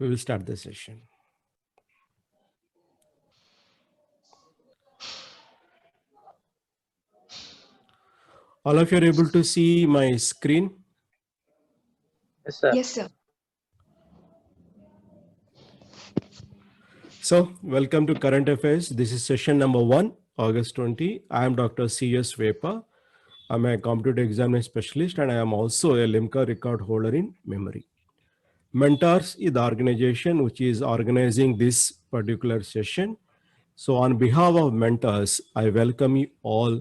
we will start the session. All of you are able to see my screen? Yes, sir. Yes, sir. So, welcome to Current Affairs. This is session number 1, August 20. I am Dr. C.S. Vepa. I am a competitive examination specialist and I am also a Limca record holder in memory. Mentors is the organization which is organizing this particular session. So, on behalf of Mentors, I welcome you all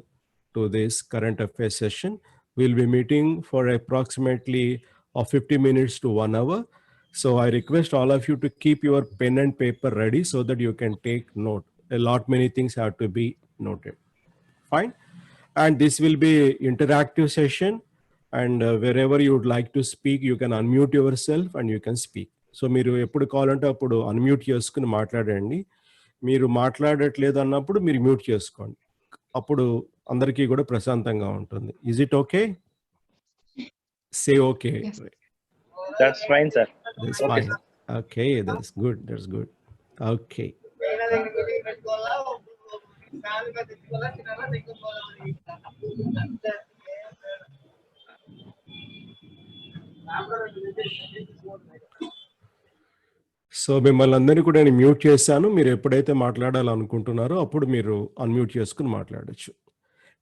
to this Current Affairs session. We'll be meeting for approximately 50 minutes to 1 hour. So I request all of you to keep your pen and paper ready so that you can take note. Many things have to be noted. Fine. And this will be interactive session. And wherever you would like to speak, you can unmute yourself and you can speak. So మీరు ఎప్పుడు కావాలంటే అప్పుడు unmute చేసుకుని మాట్లాడండి. మీరు మాట్లాడట్లేదు అన్నప్పుడు మీరు మ్యూట్ చేసుకోండి. అప్పుడు అందరికీ కూడా ప్రశాంతంగా ఉంటుంది. Is it okay? Say okay. Yes. That's fine, sir. That's Okay, fine. sir. Okay, that's good. That's good. Okay. So మిమ్మల్ని అందరినీ కూడా నేను మ్యూట్ చేశాను. మీరు ఎప్పుడైతే మాట్లాడాలనుకుంటున్నారో అప్పుడు మీరు అన్మ్యూట్ చేసుకుని మాట్లాడచ్చు.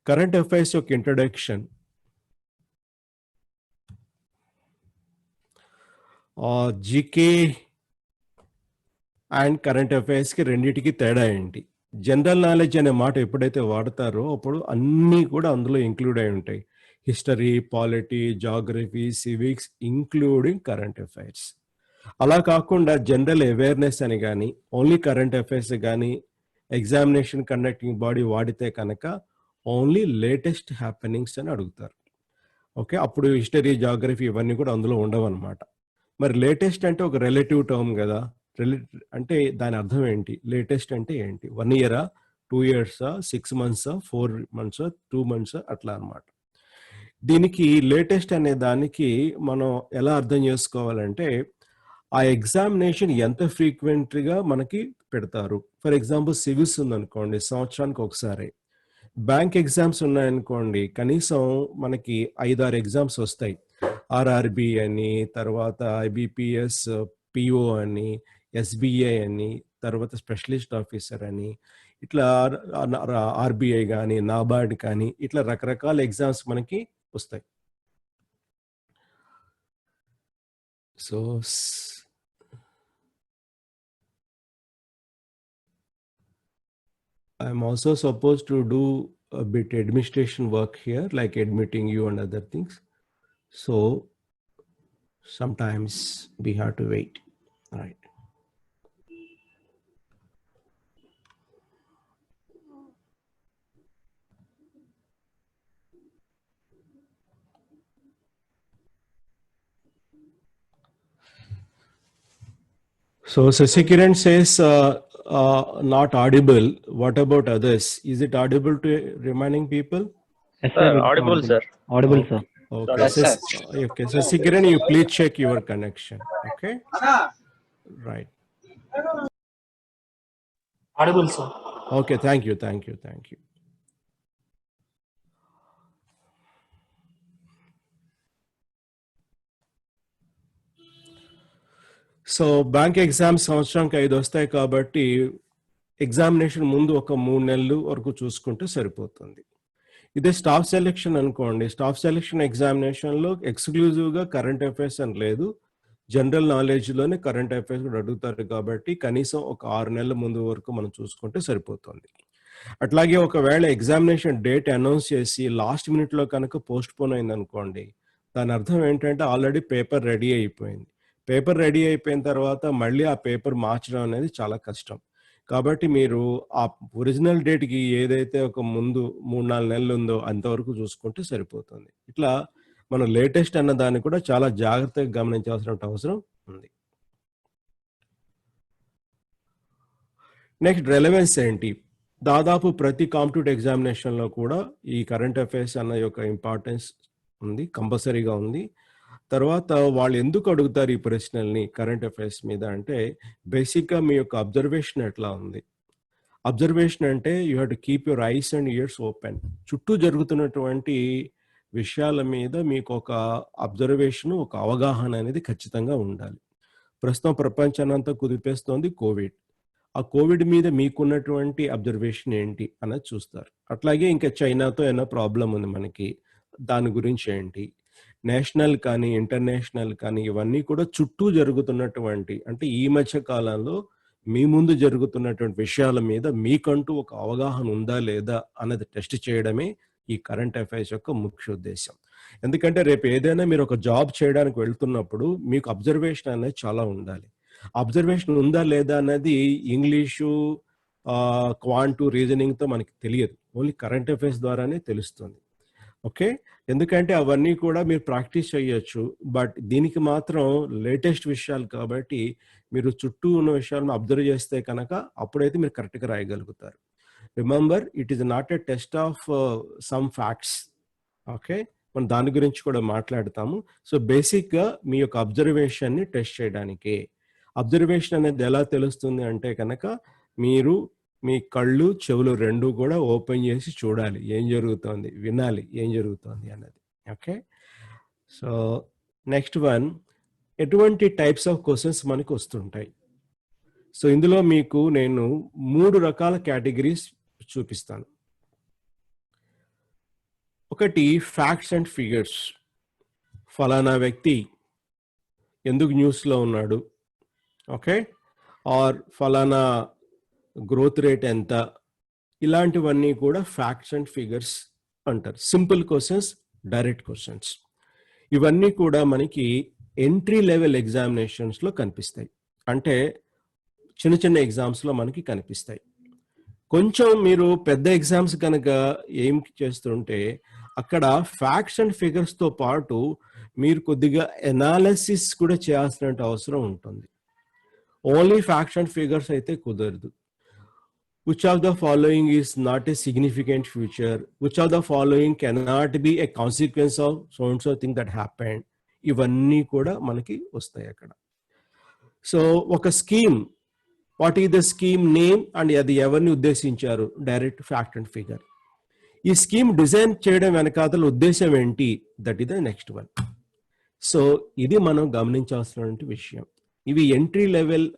కరెంట్ అఫైర్స్ యొక్క ఇంట్రడక్షన్. జీకే అండ్ కరెంట్ అఫైర్స్కి రెండింటికి తేడా ఏంటి? జనరల్ నాలెడ్జ్ అనే మాట ఎప్పుడైతే వాడతారో అప్పుడు అన్నీ కూడా అందులో ఇంక్లూడ్ అయి ఉంటాయి. History, polity, geography, civics including current affairs. అలా కాకుండా జనరల్ అవేర్నెస్ అని కానీ ఓన్లీ కరెంట్ అఫైర్స్ కానీ ఎగ్జామినేషన్ కండక్టింగ్ బాడీ వాడితే కనుక ఓన్లీ లేటెస్ట్ హ్యాపెనింగ్స్ అని అడుగుతారు. ఓకే, అప్పుడు హిస్టరీ, జాగ్రఫీ ఇవన్నీ కూడా అందులో ఉండవు అనమాట. మరి లేటెస్ట్ అంటే ఒక రిలేటివ్ టర్మ్ కదా. అంటే దాని అర్థం ఏంటి? లేటెస్ట్ అంటే ఏంటి? 1 year, 2 years, 6 months, 4 months, 2 months అట్లా అనమాట. దీనికి లేటెస్ట్ అనే దానికి మనం ఎలా అర్థం చేసుకోవాలంటే ఆ ఎగ్జామినేషన్ ఎంత ఫ్రీక్వెంట్గా మనకి పెడతారు. ఫర్ ఎగ్జాంపుల్ సివిల్స్ ఉందనుకోండి, సంవత్సరానికి ఒకసారి. బ్యాంక్ ఎగ్జామ్స్ ఉన్నాయనుకోండి, కనీసం మనకి 5-6 ఎగ్జామ్స్ వస్తాయి. ఆర్ఆర్బి అని, తర్వాత ఐబిపిఎస్, పిఓ అని, ఎస్బిఐ అని, తర్వాత స్పెషలిస్ట్ ఆఫీసర్ అని, ఇట్లా ఆర్బిఐ కానీ, నాబార్డ్ కానీ, ఇట్లా రకరకాల ఎగ్జామ్స్ మనకి వస్తాయి. So I'm also supposed to do a bit administration work here, like admitting you and other things. So sometimes we have to wait. All right. So Sasikiran says not audible. What about others? Is it audible to remaining people? Yes, Sir, it's audible, sir. Audible, sir. Okay. Yes, sir. Okay. Sasikiran, you please check your connection. Okay. Right. Audible, sir. Okay. Thank you. Thank you. Thank you. So bank exams సంవత్సరానికి 5 వస్తాయి కాబట్టి examination ముందు ఒక 3 నెలలు వరకు చూసుకుంటే సరిపోతుంది. ఇదే స్టాఫ్ సెలెక్షన్ అనుకోండి, స్టాఫ్ సెలెక్షన్ ఎగ్జామినేషన్లో ఎక్స్క్లూజివ్గా కరెంట్ అఫైర్స్ అని లేదు, జనరల్ నాలెడ్జ్లోనే కరెంట్ అఫైర్స్ కూడా అడుగుతారు కాబట్టి కనీసం ఒక 6 నెలల ముందు వరకు మనం చూసుకుంటే సరిపోతుంది. అట్లాగే ఒకవేళ ఎగ్జామినేషన్ డేట్ అనౌన్స్ చేసి లాస్ట్ మినిట్లో కనుక పోస్ట్ పోన్ అయింది అనుకోండి, దాని అర్థం ఏంటంటే ఆల్రెడీ పేపర్ రెడీ అయిపోయింది. పేపర్ రెడీ అయిపోయిన తర్వాత మళ్ళీ ఆ పేపర్ మార్చడం అనేది చాలా కష్టం. కాబట్టి మీరు ఆ ఒరిజినల్ డేట్కి ఏదైతే ఒక ముందు 3-4 నెలలు ఉందో అంతవరకు చూసుకుంటే సరిపోతుంది. ఇట్లా మనం లేటెస్ట్ అన్న దాన్ని కూడా చాలా జాగ్రత్తగా గమనించాల్సిన అవసరం ఉంది. నెక్స్ట్, రెలవెన్స్ ఏంటి? దాదాపు ప్రతి కాంపిటేటివ్ ఎగ్జామినేషన్లో కూడా ఈ కరెంట్ అఫైర్స్ అన్న యొక్క ఇంపార్టెన్స్ ఉంది, కంపల్సరీగా ఉంది. తర్వాత వాళ్ళు ఎందుకు అడుగుతారు ఈ ప్రశ్నల్ని కరెంట్ అఫైర్స్ మీద అంటే బేసిక్గా మీ యొక్క అబ్జర్వేషన్ ఎట్లా ఉంది. అబ్జర్వేషన్ అంటే you have to keep your eyes and years open. చుట్టూ జరుగుతున్నటువంటి విషయాల మీద మీకు ఒక అబ్జర్వేషన్, ఒక అవగాహన అనేది ఖచ్చితంగా ఉండాలి. ప్రస్తుతం ప్రపంచాన్ని అంతా కుదిపేస్తోంది కోవిడ్. ఆ కోవిడ్ మీద మీకున్నటువంటి అబ్జర్వేషన్ ఏంటి అన్నది చూస్తారు. అట్లాగే ఇంకా చైనాతో ఏమైనా ప్రాబ్లం ఉంది మనకి, దాని గురించి ఏంటి, నేషనల్ కానీ ఇంటర్నేషనల్ కానీ ఇవన్నీ కూడా చుట్టూ జరుగుతున్నటువంటి అంటే ఈ మధ్య కాలంలో మీ ముందు జరుగుతున్నటువంటి విషయాల మీద మీకంటూ ఒక అవగాహన ఉందా లేదా అన్నది టెస్ట్ చేయడమే ఈ కరెంట్ అఫైర్స్ యొక్క ముఖ్య ఉద్దేశం. ఎందుకంటే రేపు ఏదైనా మీరు ఒక జాబ్ చేయడానికి వెళ్తున్నప్పుడు మీకు అబ్జర్వేషన్ అనేది చాలా ఉండాలి. అబ్జర్వేషన్ ఉందా లేదా అన్నది ఇంగ్లీషు, క్వాంటు, రీజనింగ్తో మనకి తెలియదు. ఓన్లీ కరెంట్ అఫైర్స్ ద్వారానే తెలుస్తుంది. ఓకే, ఎందుకంటే అవన్నీ కూడా మీరు ప్రాక్టీస్ చేయొచ్చు. బట్ దీనికి మాత్రం లేటెస్ట్ విషయాలు కాబట్టి మీరు చుట్టూ ఉన్న విషయాలను అబ్జర్వ్ చేస్తే కనుక అప్పుడైతే మీరు కరెక్ట్గా రాయగలుగుతారు. Remember, it is not a test of some facts. Okay, మనం దాని గురించి కూడా మాట్లాడతాము. సో బేసిక్గా మీ యొక్క అబ్జర్వేషన్ని టెస్ట్ చేయడానికే. అబ్జర్వేషన్ అనేది ఎలా తెలుస్తుంది అంటే కనుక మీరు మీ కళ్ళు చెవులు రెండు కూడా ఓపెన్ చేసి చూడాలి ఏం జరుగుతోంది, వినాలి ఏం జరుగుతోంది అన్నది. ఓకే, సో నెక్స్ట్ వన్, ఎటువంటి టైప్స్ ఆఫ్ క్వశ్చన్స్ మనకు వస్తుంటాయి. సో ఇందులో మీకు నేను 3 రకాల కేటగిరీస్ చూపిస్తాను. ఒకటి ఫ్యాక్ట్స్ అండ్ ఫిగర్స్. ఫలానా వ్యక్తి ఎందుకు న్యూస్లో ఉన్నాడు, ఓకే, ఆర్ ఫలానా గ్రోత్ రేట్ ఎంత, ఇలాంటివన్నీ కూడా ఫ్యాక్ట్స్ అండ్ ఫిగర్స్ అంటారు. Simple questions, direct questions. ఇవన్నీ కూడా మనకి ఎంట్రీ లెవెల్ ఎగ్జామినేషన్స్లో కనిపిస్తాయి. అంటే చిన్న చిన్న ఎగ్జామ్స్లో మనకి కనిపిస్తాయి. కొంచెం మీరు పెద్ద ఎగ్జామ్స్ కనుక ఏం చేస్తుంటే అక్కడ ఫ్యాక్ట్స్ అండ్ ఫిగర్స్తో పాటు మీరు కొద్దిగా ఎనాలిసిస్ కూడా చేయాల్సిన అవసరం ఉంటుంది. ఓన్లీ ఫ్యాక్ట్స్ అండ్ ఫిగర్స్ అయితే కుదరదు. Which of the following is not a significant feature? Which of the following cannot be a consequence of so and so thing that happened? ఇవన్నీ కూడా మనకి వస్తాయి అక్కడ. సో ఒక scheme, what is the scheme name and అది ఎవరిని ఉద్దేశించారు, direct fact and figure. ఈ scheme design చేయడం వెనకాతల ఉద్దేశం ఏంటి, that is the next one. So ఇది మనం గమనించాల్సినటువంటి విషయం. ఇవి ఎంట్రీ లెవెల్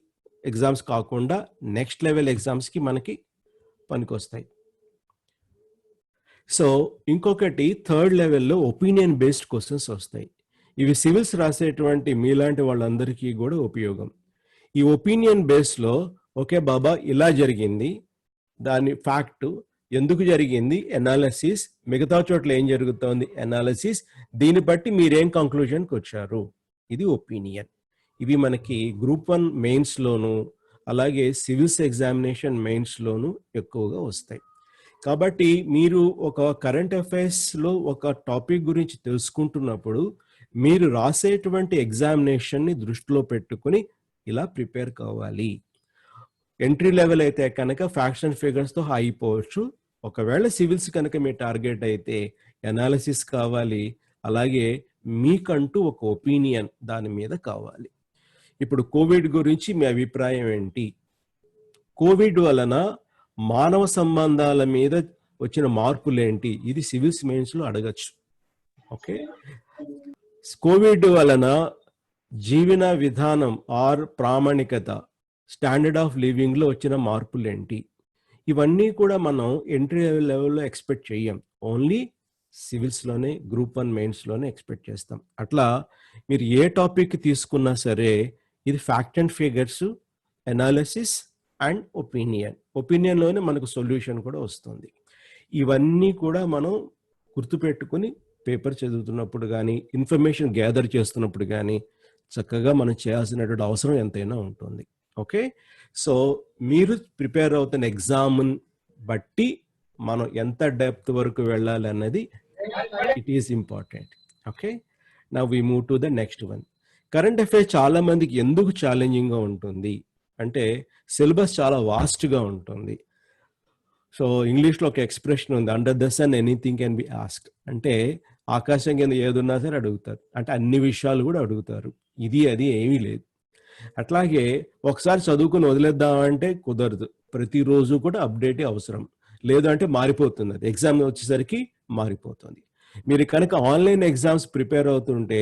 ఎగ్జామ్స్ కాకుండా నెక్స్ట్ లెవెల్ ఎగ్జామ్స్కి మనకి పనికొస్తాయి. సో ఇంకొకటి థర్డ్ లెవెల్లో ఒపీనియన్ బేస్డ్ క్వశ్చన్స్ వస్తాయి. ఇవి సివిల్స్ రాసేటువంటి మీలాంటి వాళ్ళందరికీ కూడా ఉపయోగం. ఈ ఒపీనియన్ బేస్లో ఓకే బాబా ఇలా జరిగింది, దాని ఫ్యాక్ట్ ఎందుకు జరిగింది ఎనాలిసిస్, మిగతా చోట్ల ఏం జరుగుతోంది ఎనాలిసిస్, దీన్ని బట్టి మీరేం కంక్లూజన్కి వచ్చారు, ఇది ఒపీనియన్. ఇవి మనకి గ్రూప్ 1 మెయిన్స్లోను అలాగే సివిల్స్ ఎగ్జామినేషన్ మెయిన్స్లోను ఎక్కువగా వస్తాయి. కాబట్టి మీరు ఒక కరెంట్ అఫైర్స్లో ఒక టాపిక్ గురించి తెలుసుకుంటున్నప్పుడు మీరు రాసేటువంటి ఎగ్జామినేషన్ని దృష్టిలో పెట్టుకుని ఇలా ప్రిపేర్ కావాలి. ఎంట్రీ లెవెల్ అయితే కనుక ఫ్యాక్ట్స్ అండ్ ఫిగర్స్తో అయిపోవచ్చు. ఒకవేళ సివిల్స్ కనుక మీ టార్గెట్ అయితే ఎనాలిసిస్ కావాలి, అలాగే మీకంటూ ఒక ఒపీనియన్ దాని మీద కావాలి. ఇప్పుడు కోవిడ్ గురించి మీ అభిప్రాయం ఏంటి, కోవిడ్ వలన మానవ సంబంధాల మీద వచ్చిన మార్పులేంటి, ఇది సివిల్స్ మెయిన్స్లో అడగచ్చు. ఓకే, కోవిడ్ వలన జీవన విధానం ఆర్ ప్రామాణికత, స్టాండర్డ్ ఆఫ్ లివింగ్లో వచ్చిన మార్పులేంటి, ఇవన్నీ కూడా మనం ఎంట్రీ లెవెల్లో ఎక్స్పెక్ట్ చెయ్యం. ఓన్లీ సివిల్స్లోనే గ్రూప్ 1 మెయిన్స్లోనే ఎక్స్పెక్ట్ చేస్తాం. అట్లా మీరు ఏ టాపిక్ తీసుకున్నా సరే ఇది fact and figures, analysis and opinion. ఒపీనియన్లోనే మనకు సొల్యూషన్ కూడా వస్తుంది. ఇవన్నీ కూడా మనం గుర్తుపెట్టుకుని పేపర్ చదువుతున్నప్పుడు కానీ ఇన్ఫర్మేషన్ గ్యాదర్ చేస్తున్నప్పుడు కానీ చక్కగా మనం చేయాల్సినటువంటి అవసరం ఎంతైనా ఉంటుంది. ఓకే, సో మీరు ప్రిపేర్ అవుతున్న ఎగ్జామ్ని బట్టి మనం ఎంత డెప్త్ వరకు వెళ్ళాలి అన్నది it is important. Okay, now we move to the next one. Current affairs చాలా మందికి ఎందుకు ఛాలెంజింగ్గా ఉంటుంది అంటే సిలబస్ చాలా వాస్ట్గా ఉంటుంది. సో ఇంగ్లీష్లో ఒక ఎక్స్ప్రెషన్ ఉంది, under the sun anything can be asked. అంటే ఆకాశం కింద ఏదున్నా సరే అడుగుతారు. అంటే అన్ని విషయాలు కూడా అడుగుతారు. ఇది అది ఏమీ లేదు. అట్లాగే ఒకసారి చదువుకొని వదిలేద్దామంటే కుదరదు. ప్రతిరోజు కూడా అప్డేటే అవసరం. లేదు అంటే మారిపోతుంది అది. ఎగ్జామ్ వచ్చేసరికి మారిపోతుంది. మీరు కనుక ఆన్‌లైన్ ఎగ్జామ్స్ ప్రిపేర్ అవుతుంటే,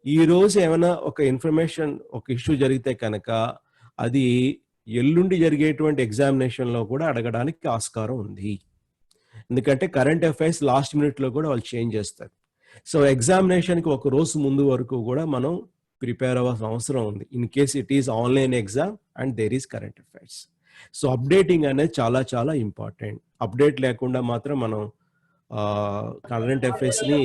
ఈరోజు ఏమైనా ఒక ఇన్ఫర్మేషన్, ఒక ఇష్యూ జరిగితే కనుక అది ఎల్లుండి జరిగేటువంటి ఎగ్జామినేషన్‌లో కూడా అడగడానికి ఆస్కారం ఉంది. ఎందుకంటే కరెంట్ అఫైర్స్ లాస్ట్ మినిట్‌లో కూడా వాళ్ళు చేంజ్ చేస్తారు. సో, ఎగ్జామినేషన్‌కి ఒక రోజు ముందు వరకు కూడా మనం ప్రిపేర్ అవ్వాల్సిన అవసరం ఉంది. In case it is online exam and there is current affairs. So, updating అనేది చాలా చాలా ఇంపార్టెంట్. అప్డేట్ లేకుండా మాత్రం మనం కరెంట్ అఫైర్స్‌ని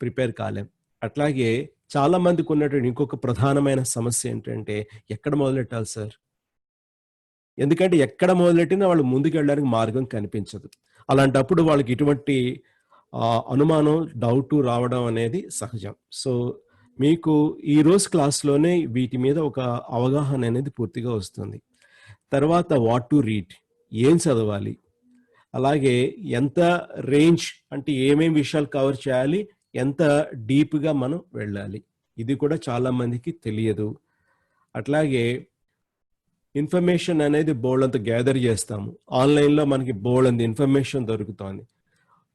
ప్రిపేర్ కాలేం. అట్లాగే చాలా మందికి ఉన్నటువంటి ఇంకొక ప్రధానమైన సమస్య ఏంటంటే, ఎక్కడ మొదలెట్టాలి సార్? ఎందుకంటే ఎక్కడ మొదలెట్టినా వాళ్ళు ముందుకెళ్ళడానికి మార్గం కనిపించదు. అలాంటప్పుడు వాళ్ళకి ఇటువంటి అనుమానం, డౌటు రావడం అనేది సహజం. సో, మీకు ఈరోజు క్లాస్‌లోనే వీటి మీద ఒక అవగాహన అనేది పూర్తిగా వస్తుంది. తర్వాత వాట్ టు రీడ్, ఏం చదవాలి? అలాగే ఎంత రేంజ్, అంటే ఏమేం విషయాలు కవర్ చేయాలి? ఎంత డీప్‌గా మనం వెళ్ళాలి? ఇది కూడా చాలా మందికి తెలియదు. అట్లాగే ఇన్ఫర్మేషన్ అనేది బోలెడంత గ్యాదర్ చేస్తాము. ఆన్‌లైన్‌లో మనకి బోలెడంత ఇన్ఫర్మేషన్ దొరుకుతోంది.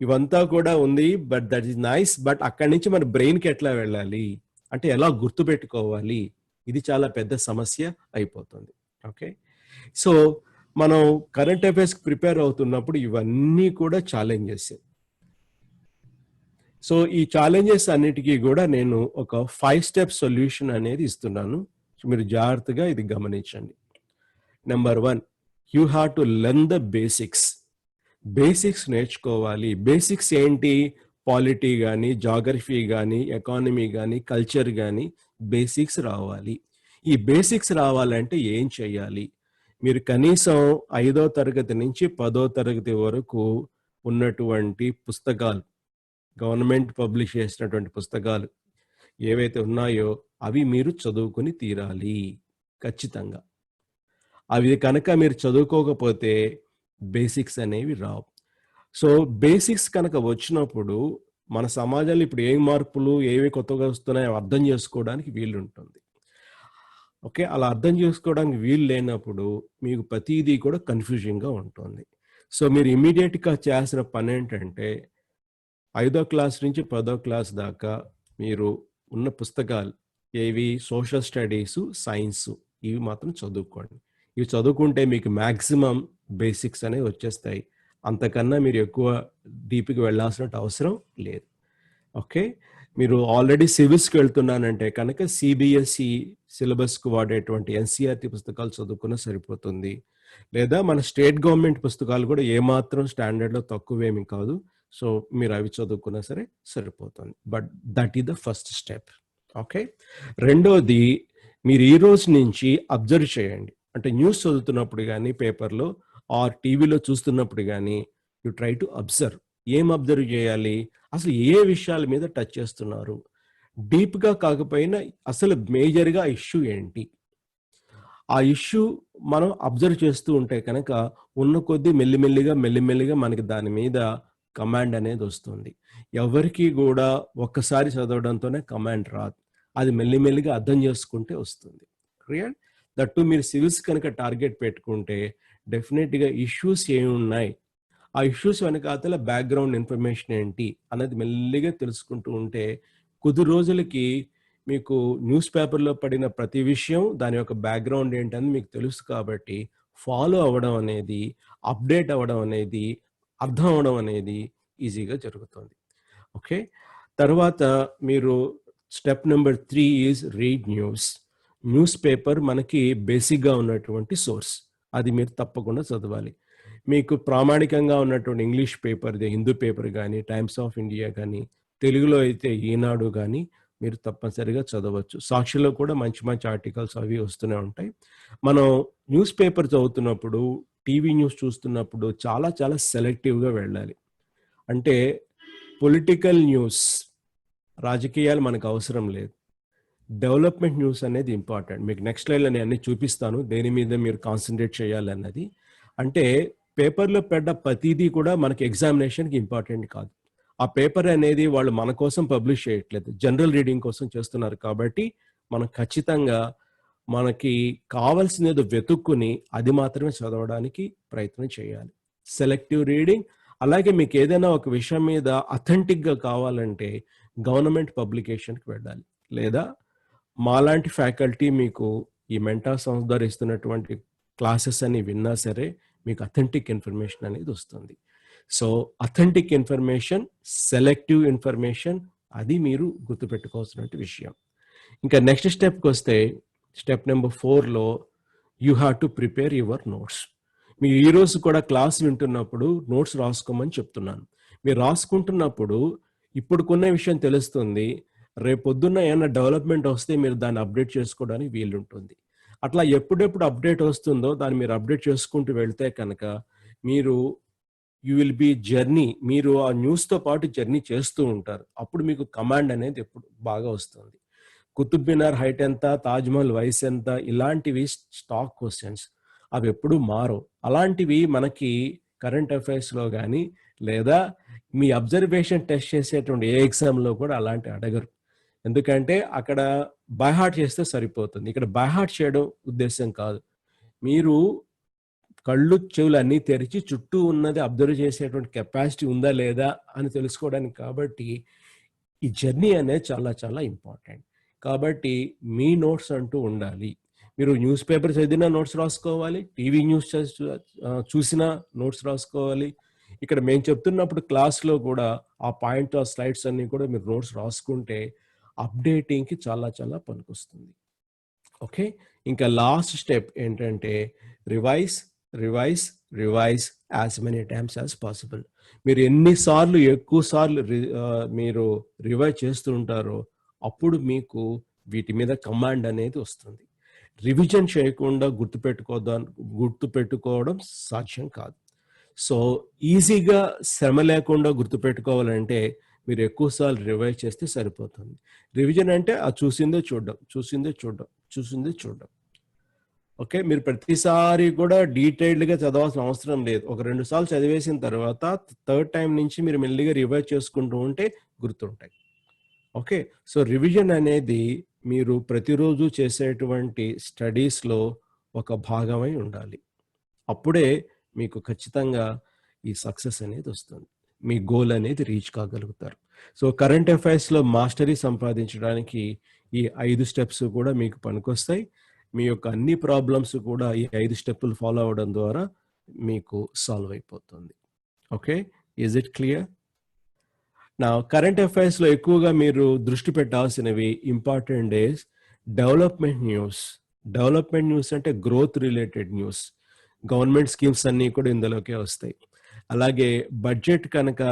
ఇవంతా కూడా ఉంది. But that is nice. But అక్కడి నుంచి మన బ్రెయిన్‌కి ఎట్లా వెళ్ళాలి? అంటే ఎలా గుర్తుపెట్టుకోవాలి? ఇది చాలా పెద్ద సమస్య అయిపోతుంది. ఓకే. సో, మనం కరెంట్ అఫైర్స్‌కి ప్రిపేర్ అవుతున్నప్పుడు ఇవన్నీ కూడా ఛాలెంజెస్. సో, ఈ ఛాలెంజెస్ అన్నిటికీ కూడా నేను ఒక 5 స్టెప్ సొల్యూషన్ అనేది ఇస్తున్నాను. మీరు జాగ్రత్తగా ఇది గమనించండి. Number 1, you have to learn the basics. Basics నేర్చుకోవాలి. బేసిక్స్ ఏంటి? పాలిటీ గానీ, జాగ్రఫీ గానీ, ఎకానమీ గానీ, కల్చర్ గానీ బేసిక్స్ రావాలి. ఈ బేసిక్స్ రావాలంటే ఏం చేయాలి? మీరు కనీసం 5వ తరగతి నుంచి 10వ తరగతి వరకు ఉన్నటువంటి పుస్తకాలు, గవర్నమెంట్ పబ్లిష్ చేసినటువంటి పుస్తకాలు ఏవైతే ఉన్నాయో అవి మీరు చదువుకొని తీరాలి ఖచ్చితంగా. అవి కనుక మీరు చదువుకోకపోతే బేసిక్స్ అనేవి రావు. సో, బేసిక్స్ కనుక వచ్చినప్పుడు మన సమాజంలో ఇప్పుడు ఏం మార్పులు, ఏవి కొత్తగా వస్తున్నాయో అర్థం చేసుకోవడానికి వీలుంటుంది. ఓకే. అలా అర్థం చేసుకోవడానికి వీలు లేనప్పుడు మీకు ప్రతీదీ కూడా కన్‌ఫ్యూజింగ్‌గా ఉంటుంది. సో, మీరు ఇమ్మీడియేట్‌గా చేయాల్సిన పనేంటంటే 5వ క్లాస్ నుంచి 10వ క్లాస్ దాకా మీరు ఉన్న పుస్తకాలు ఏవి? సోషల్ స్టడీసు, సైన్సు ఇవి మాత్రం చదువుకోండి. ఇవి చదువుకుంటే మీకు మాక్సిమం బేసిక్స్ అనేవి వచ్చేస్తాయి. అంతకన్నా మీరు ఎక్కువ డీప్‌గా వెళ్ళాల్సిన అవసరం లేదు. ఓకే. మీరు ఆల్రెడీ సివిల్స్‌కి వెళ్తున్నానంటే కనుక సీబీఎస్ఈ సిలబస్‌కు వాడేటువంటి ఎన్‌సీఈఆర్‌టీ పుస్తకాలు చదువుకున్నా సరిపోతుంది. లేదా మన స్టేట్ గవర్నమెంట్ పుస్తకాలు కూడా ఏమాత్రం స్టాండర్డ్‌లో తక్కువేమీ కాదు. సో, మీరు అవి చదువుకున్నా సరే సరిపోతుంది. But that is the first step. Okay. రెండోది, మీరు ఈ రోజు నుంచి అబ్జర్వ్ చేయండి. అంటే న్యూస్ చదువుతున్నప్పుడు గానీ, పేపర్‌లో ఆర్ టీవీలో చూస్తున్నప్పుడు గానీ, యూ ట్రై టు అబ్జర్వ్. ఏం అబ్జర్వ్ చేయాలి? అసలు ఏ విషయాల మీద టచ్ చేస్తున్నారు? డీప్‌గా కాకపోయినా అసలు మేజర్‌గా ఇష్యూ ఏంటి? ఆ ఇష్యూ మనం అబ్జర్వ్ చేస్తూ ఉంటే కనుక ఉన్న కొద్దీ మెల్లిమెల్లిగా మనకి దాని మీద కమాండ్ అనేది వస్తుంది. ఎవరికీ కూడా ఒక్కసారి చదవడంతోనే కమాండ్ రాదు. అది మెల్లిమెల్లిగా అర్థం చేసుకుంటే వస్తుంది. క్లియర్? దట్ టూ మీరు సివిల్స్ కనుక టార్గెట్ పెట్టుకుంటే డెఫినెట్‌గా ఇష్యూస్ ఏమున్నాయి? ఆ ఇష్యూస్ వెనకాతల బ్యాక్‌గ్రౌండ్ ఇన్ఫర్మేషన్ ఏంటి? అన్నది మెల్లిగా తెలుసుకుంటూ ఉంటే కొద్ది రోజులకి మీకు న్యూస్ పేపర్‌లో పడిన ప్రతి విషయం దాని యొక్క బ్యాక్‌గ్రౌండ్ ఏంటని మీకు తెలుసు కాబట్టి ఫాలో అవ్వడం అనేది, అప్డేట్ అవ్వడం అనేది, అర్థం అవ్వడం అనేది ఈజీగా జరుగుతుంది. ఓకే. తర్వాత మీరు step number 3 is read news. News paper మనకి బేసిక్‌గా ఉన్నటువంటి సోర్స్. అది మీరు తప్పకుండా చదవాలి. మీకు ప్రామాణికంగా ఉన్నటువంటి ఇంగ్లీష్ పేపర్, హిందూ పేపర్ గానీ, టైమ్స్ ఆఫ్ ఇండియా గానీ, తెలుగులో అయితే ఈనాడు గానీ మీరు తప్పనిసరిగా చదవచ్చు. సాక్షిలో కూడా మంచి మంచి ఆర్టికల్స్ అవి వస్తూనే ఉంటాయి. మనం న్యూస్ పేపర్ చదువుతున్నప్పుడు, టీవీ న్యూస్ చూస్తున్నప్పుడు చాలా చాలా సెలెక్టివ్‌గా వెళ్ళాలి. అంటే పొలిటికల్ న్యూస్, రాజకీయాలు మనకు అవసరం లేదు. డెవలప్‌మెంట్ న్యూస్ అనేది ఇంపార్టెంట్. మీకు నెక్స్ట్ స్లైడ్‌లో నేను అన్ని చూపిస్తాను. దేని మీద మీరు కాన్సంట్రేట్ చేయాలన్నది. అంటే పేపర్‌లో పడ్డ ప్రతీదీ కూడా మనకి ఎగ్జామినేషన్‌కి ఇంపార్టెంట్ కాదు. ఆ పేపర్ అనేది వాళ్ళు మన కోసం పబ్లిష్ చేయట్లేదు, జనరల్ రీడింగ్ కోసం చేస్తున్నారు. కాబట్టి మనం ఖచ్చితంగా మనకి కావాల్సినది వెతుక్కుని అది మాత్రమే చదవడానికి ప్రయత్నం చేయాలి. Selective reading. అలాగే మీకు ఏదైనా ఒక విషయం మీద అథెంటిక్గా కావాలంటే గవర్నమెంట్ పబ్లికేషన్కి వెళ్ళాలి, లేదా మాలాంటి ఫ్యాకల్టీ మీకు ఈ మెంటా సంస్థ ద్వారా ఇస్తున్నటువంటి క్లాసెస్ అని విన్నా సరే మీకు అథెంటిక్ ఇన్ఫర్మేషన్ అనేది వస్తుంది. So authentic information, selective information, అది మీరు గుర్తుపెట్టుకోవాల్సిన విషయం. ఇంకా నెక్స్ట్ స్టెప్కి వస్తే స్టెప్ నెంబర్ 4లో you have to prepare your notes. మీరు ఈరోజు కూడా క్లాస్ వింటున్నప్పుడు నోట్స్ రాసుకోమని చెప్తున్నాను. మీరు రాసుకుంటున్నప్పుడు ఇప్పుడుకున్న విషయం తెలుస్తుంది, రేపొద్దున్న ఏమైనా డెవలప్మెంట్ వస్తే మీరు దాన్ని అప్డేట్ చేసుకోవడానికి వీలుంటుంది. అట్లా ఎప్పుడెప్పుడు అప్డేట్ వస్తుందో దాన్ని మీరు అప్డేట్ చేసుకుంటూ వెళ్తే కనుక మీరు యూ విల్ బి జర్నీ, మీరు ఆ న్యూస్తో పాటు జర్నీ చేస్తూ ఉంటారు. అప్పుడు మీకు కమాండ్ అనేది ఎప్పుడు బాగా వస్తుంది. కుతుబ్ మినార్ హైట్ ఎంత, తాజ్మహల్ వయసు ఎంత, ఇలాంటివి స్టాక్ క్వశ్చన్స్, అవి ఎప్పుడు మారవు. అలాంటివి మనకి కరెంట్ అఫైర్స్లో కానీ లేదా మీ అబ్జర్వేషన్ టెస్ట్ చేసేటువంటి ఏ ఎగ్జామ్లో కూడా అలాంటివి అడగరు. ఎందుకంటే అక్కడ బైహార్ట్ చేస్తే సరిపోతుంది. ఇక్కడ బైహార్ట్ చేయడం ఉద్దేశం కాదు, మీరు కళ్ళు చెవులు అన్నీ తెరిచి చుట్టూ ఉన్నది అబ్జర్వ్ చేసేటువంటి కెపాసిటీ ఉందా లేదా అని తెలుసుకోవడానికి. కాబట్టి ఈ జర్నీ అనేది చాలా చాలా ఇంపార్టెంట్. కాబట్టి మీ నోట్స్ అంటూ ఉండాలి. మీరు న్యూస్ పేపర్ చదివిన నోట్స్ రాసుకోవాలి, టీవీ న్యూస్ చూసిన నోట్స్ రాసుకోవాలి. ఇక్కడ మేము చెప్తున్నప్పుడు క్లాస్లో కూడా ఆ పాయింట్, ఆ స్లైడ్స్ అన్నీ కూడా మీరు నోట్స్ రాసుకుంటే అప్డేటింగ్కి చాలా చాలా పనికొస్తుంది. ఓకే, ఇంకా లాస్ట్ స్టెప్ ఏంటంటే revise revise revise as many times as possible. మీరు ఎన్నిసార్లు ఎక్కువ సార్లు మీరు రివైజ్ చేస్తూ ఉంటారో అప్పుడు మీకు వీటి మీద కమాండ్ అనేది వస్తుంది. రివిజన్ చేయకుండా గుర్తుపెట్టుకోవడం సాధ్యం కాదు. సో ఈజీగా శ్రమ లేకుండా గుర్తుపెట్టుకోవాలంటే మీరు ఎక్కువసార్లు రివైజ్ చేస్తే సరిపోతుంది. రివిజన్ అంటే ఆ చూసిందే చూడడం, చూసిందే చూడడం, చూసిందే చూడడం. ఓకే, మీరు ప్రతిసారి కూడా డీటెయిల్డ్గా చదవాల్సిన అవసరం లేదు. ఒక 2 సార్లు చదివేసిన తర్వాత థర్డ్ టైం నుంచి మీరు మెల్లిగా రివైజ్ చేసుకుంటూ ఉంటే గుర్తుంటాయి. ఓకే, సో రివిజన్ అనేది మీరు ప్రతిరోజు చేసేటువంటి స్టడీస్లో ఒక భాగమై ఉండాలి. అప్పుడే మీకు ఖచ్చితంగా ఈ సక్సెస్ అనేది వస్తుంది, మీ గోల్ అనేది రీచ్ కాగలుగుతారు. సో కరెంట్ అఫైర్స్లో మాస్టరీ సంపాదించడానికి ఈ 5 స్టెప్స్ కూడా మీకు పనికొస్తాయి. మీ యొక్క అన్ని ప్రాబ్లమ్స్ కూడా ఈ 5 స్టెప్పులు ఫాలో అవ్వడం ద్వారా మీకు సాల్వ్ అయిపోతుంది. Okay, is it clear? నా కరెంట్ అఫైర్స్లో ఎక్కువగా మీరు దృష్టి పెట్టాల్సినవి important days development news. Development news అంటే growth related news. Government schemes అన్నీ కూడా ఇందులోకే వస్తాయి. అలాగే బడ్జెట్ కనుక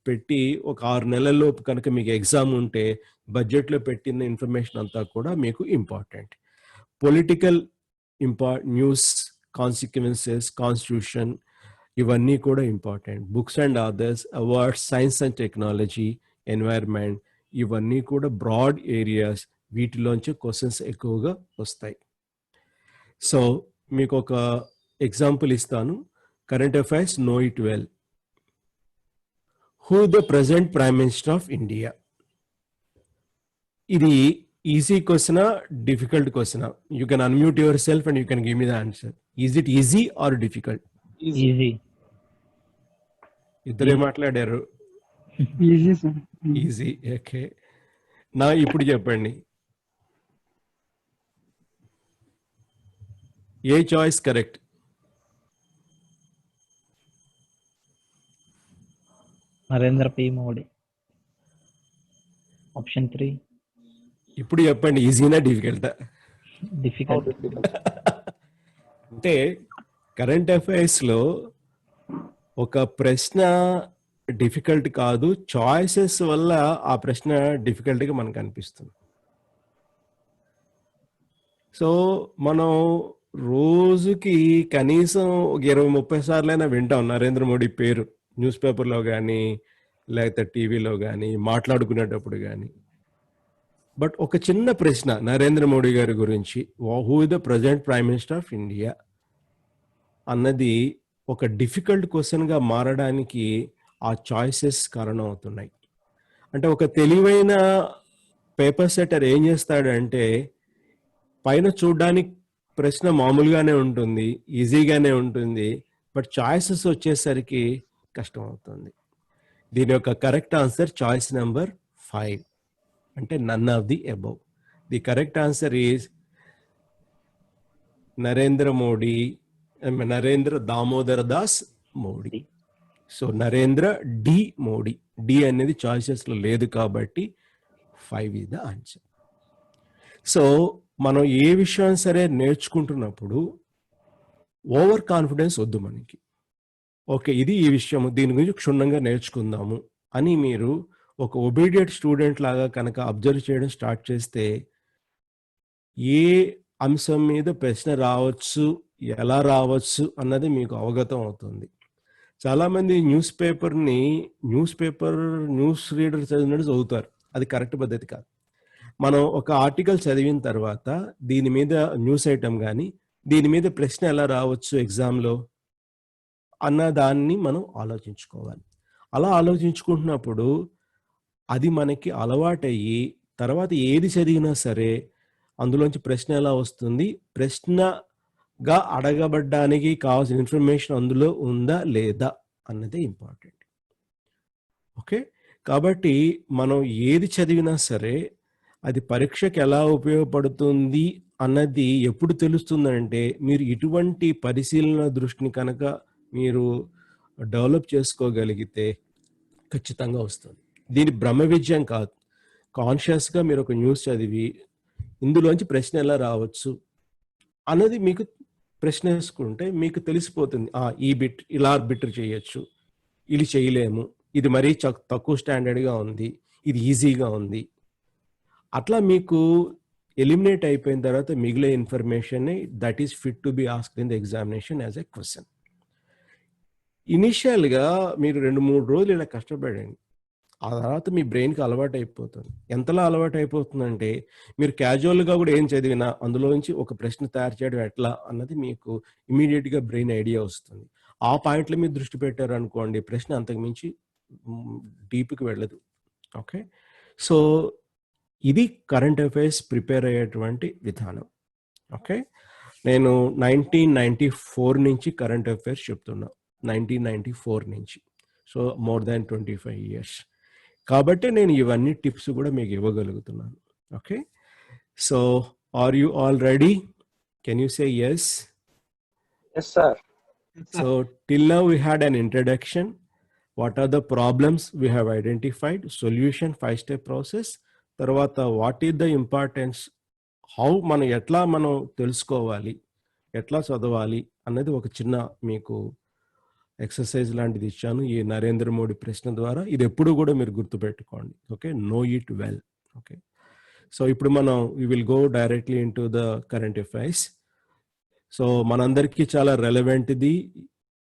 పెట్టి ఒక 6 నెలల్లోపు కనుక మీకు ఎగ్జామ్ ఉంటే బడ్జెట్లో పెట్టిన ఇన్ఫర్మేషన్ అంతా కూడా మీకు important. Political news, consequences, constitution, ఇవన్నీ కూడా important. Books and others, awards, science and technology, environment, ఇవన్నీ కూడా బ్రాడ్ ఏరియాస్. వీటిలోంచి క్వశ్చన్స్ ఎక్కువగా వస్తాయి. సో మీకు ఒక ఎగ్జాంపుల్ ఇస్తాను. Current affairs, know it well. Who the present prime minister of India? ఇది ఈజీ క్వశ్చనా, డిఫికల్ట్ క్వశ్చనా? You can unmute yourself and you can give me the answer. Is it easy or difficult? Easy. ఇద్దరే మాట్లాడారు. Easy sir. Easy. Okay, నా ఇప్పుడు చెప్పండి, ఏ choice correct? Narendra P Modi. Option 3. ఇప్పుడు చెప్పండి, ఈజీనా డిఫికల్టా? డిఫికల్ట్. అంటే కరెంట్ అఫైర్స్లో ఒక ప్రశ్న డిఫికల్ట్ కాదు, చాయిసెస్ వల్ల ఆ ప్రశ్న డిఫికల్ట్గా మనకు అనిపిస్తుంది. సో మనం రోజుకి కనీసం ఒక 20-30 సార్లైనా వింటాం నరేంద్ర మోడీ పేరు, న్యూస్ పేపర్లో కానీ లేకపోతే టీవీలో కానీ మాట్లాడుకునేటప్పుడు కానీ. బట్ ఒక చిన్న ప్రశ్న నరేంద్ర మోడీ గారి గురించి, who is the present prime minister of India అన్నది ఒక డిఫికల్ట్ క్వశ్చన్గా మారడానికి ఆ చాయిసెస్ కారణం అవుతున్నాయి. అంటే ఒక తెలివైన పేపర్ సెట్టర్ ఏం చేస్తాడంటే పైన చూడడానికి ప్రశ్న మామూలుగానే ఉంటుంది, ఈజీగానే ఉంటుంది, బట్ చాయిసెస్ వచ్చేసరికి కష్టం అవుతుంది. దీని యొక్క కరెక్ట్ ఆన్సర్ చాయిస్ నెంబర్ 5, అంటే none of the above. The correct answer is Narendra Damodar Das Modi. So Narendra D Modi. D అనేది చాయిసెస్లో లేదు కాబట్టి 5 ఈజ్ ద ఆన్సర్. సో మనం ఏ విషయం సరే నేర్చుకుంటున్నప్పుడు ఓవర్ కాన్ఫిడెన్స్ వద్దు మనకి. ఓకే, ఇది ఈ విషయం, దీని గురించి క్షుణ్ణంగా నేర్చుకుందాము అని మీరు ఒక ఒబీడియంట్ స్టూడెంట్ లాగా కనుక అబ్జర్వ్ చేయడం స్టార్ట్ చేస్తే ఏ అంశం మీద ప్రశ్న రావచ్చు, ఎలా రావచ్చు అన్నది మీకు అవగతం అవుతుంది. చాలామంది న్యూస్ రీడర్ చదివినట్టు చదువుతారు. అది కరెక్ట్ పద్ధతి కాదు. మనం ఒక ఆర్టికల్ చదివిన తర్వాత దీని మీద న్యూస్ ఐటమ్ కానీ దీని మీద ప్రశ్న ఎలా రావచ్చు ఎగ్జామ్లో అన్న దాన్ని మనం ఆలోచించుకోవాలి. అలా ఆలోచించుకుంటున్నప్పుడు అది మనకి అలవాటయ్యి తర్వాత ఏది చదివినా సరే అందులోంచి ప్రశ్న ఎలా వస్తుంది, ప్రశ్నగా అడగబడ్డానికి కావాల్సిన ఇన్ఫర్మేషన్ అందులో ఉందా లేదా అన్నదే ఇంపార్టెంట్. ఓకే, కాబట్టి మనం ఏది చదివినా సరే అది పరీక్షకి ఎలా ఉపయోగపడుతుంది అన్నది ఎప్పుడు తెలుస్తుందంటే మీరు ఇటువంటి పరిశీలన దృష్టిని కనుక మీరు డెవలప్ చేసుకోగలిగితే ఖచ్చితంగా వస్తుంది. దీని బ్రహ్మ విజయం కాదు. కాన్షియస్గా మీరు ఒక న్యూస్ చదివి ఇందులోంచి ప్రశ్న ఎలా రావచ్చు అన్నది మీకు ప్రశ్న వేసుకుంటే మీకు తెలిసిపోతుంది. ఈ బిట్ ఇలా బిట్ చేయొచ్చు, ఇది చేయలేము, ఇది మరీ తక్కువ స్టాండర్డ్గా ఉంది, ఇది ఈజీగా ఉంది. అట్లా మీకు ఎలిమినేట్ అయిపోయిన తర్వాత మిగిలే information that is fit to be asked in the examination as a question. ఇనిషియల్గా మీరు 2-3 రోజులు ఇలా కష్టపడండి. ఆ తర్వాత మీ బ్రెయిన్కి అలవాటు అయిపోతుంది. ఎంతలా అలవాటు అయిపోతుందంటే మీరు క్యాజువల్గా కూడా ఏం చదివినా అందులోంచి ఒక ప్రశ్న తయారు చేయడం ఎట్లా అన్నది మీకు ఇమీడియట్గా బ్రెయిన్ ఐడియా వస్తుంది. ఆ పాయింట్ల మీద దృష్టి పెట్టారు అనుకోండి, ప్రశ్న అంతకుమించి డీప్కి వెళ్ళదు. ఓకే, సో ఇది కరెంట్ అఫైర్స్ ప్రిపేర్ అయ్యేటువంటి విధానం. ఓకే, నేను 1994 నుంచి కరెంట్ అఫైర్స్ చెప్తున్నా. 1994 నుంచి, సో మోర్ దాన్ 25 years. కాబట్టి నేను ఇవన్నీ టిప్స్ కూడా మీకు ఇవ్వగలుగుతున్నాను. Okay, so are you all ready? Can you say yes? Yes, sir. So till now we had an introduction. What are the problems we have identified? Solution, 5-step process. తర్వాత what is the importance, how మనం ఎట్లా మనం తెలుసుకోవాలి, ఎట్లా చదవాలి అన్నది ఒక చిన్న మీకు ఎక్సర్సైజ్ లాంటిది ఇచ్చాను ఈ నరేంద్ర మోడీ ప్రశ్న ద్వారా. ఇది ఎప్పుడు కూడా మీరు గుర్తుపెట్టుకోండి. Okay, know it well. Okay, so ఇప్పుడు మనం we will go directly into the current affairs. So మనందరికీ చాలా రెలవెంట్ది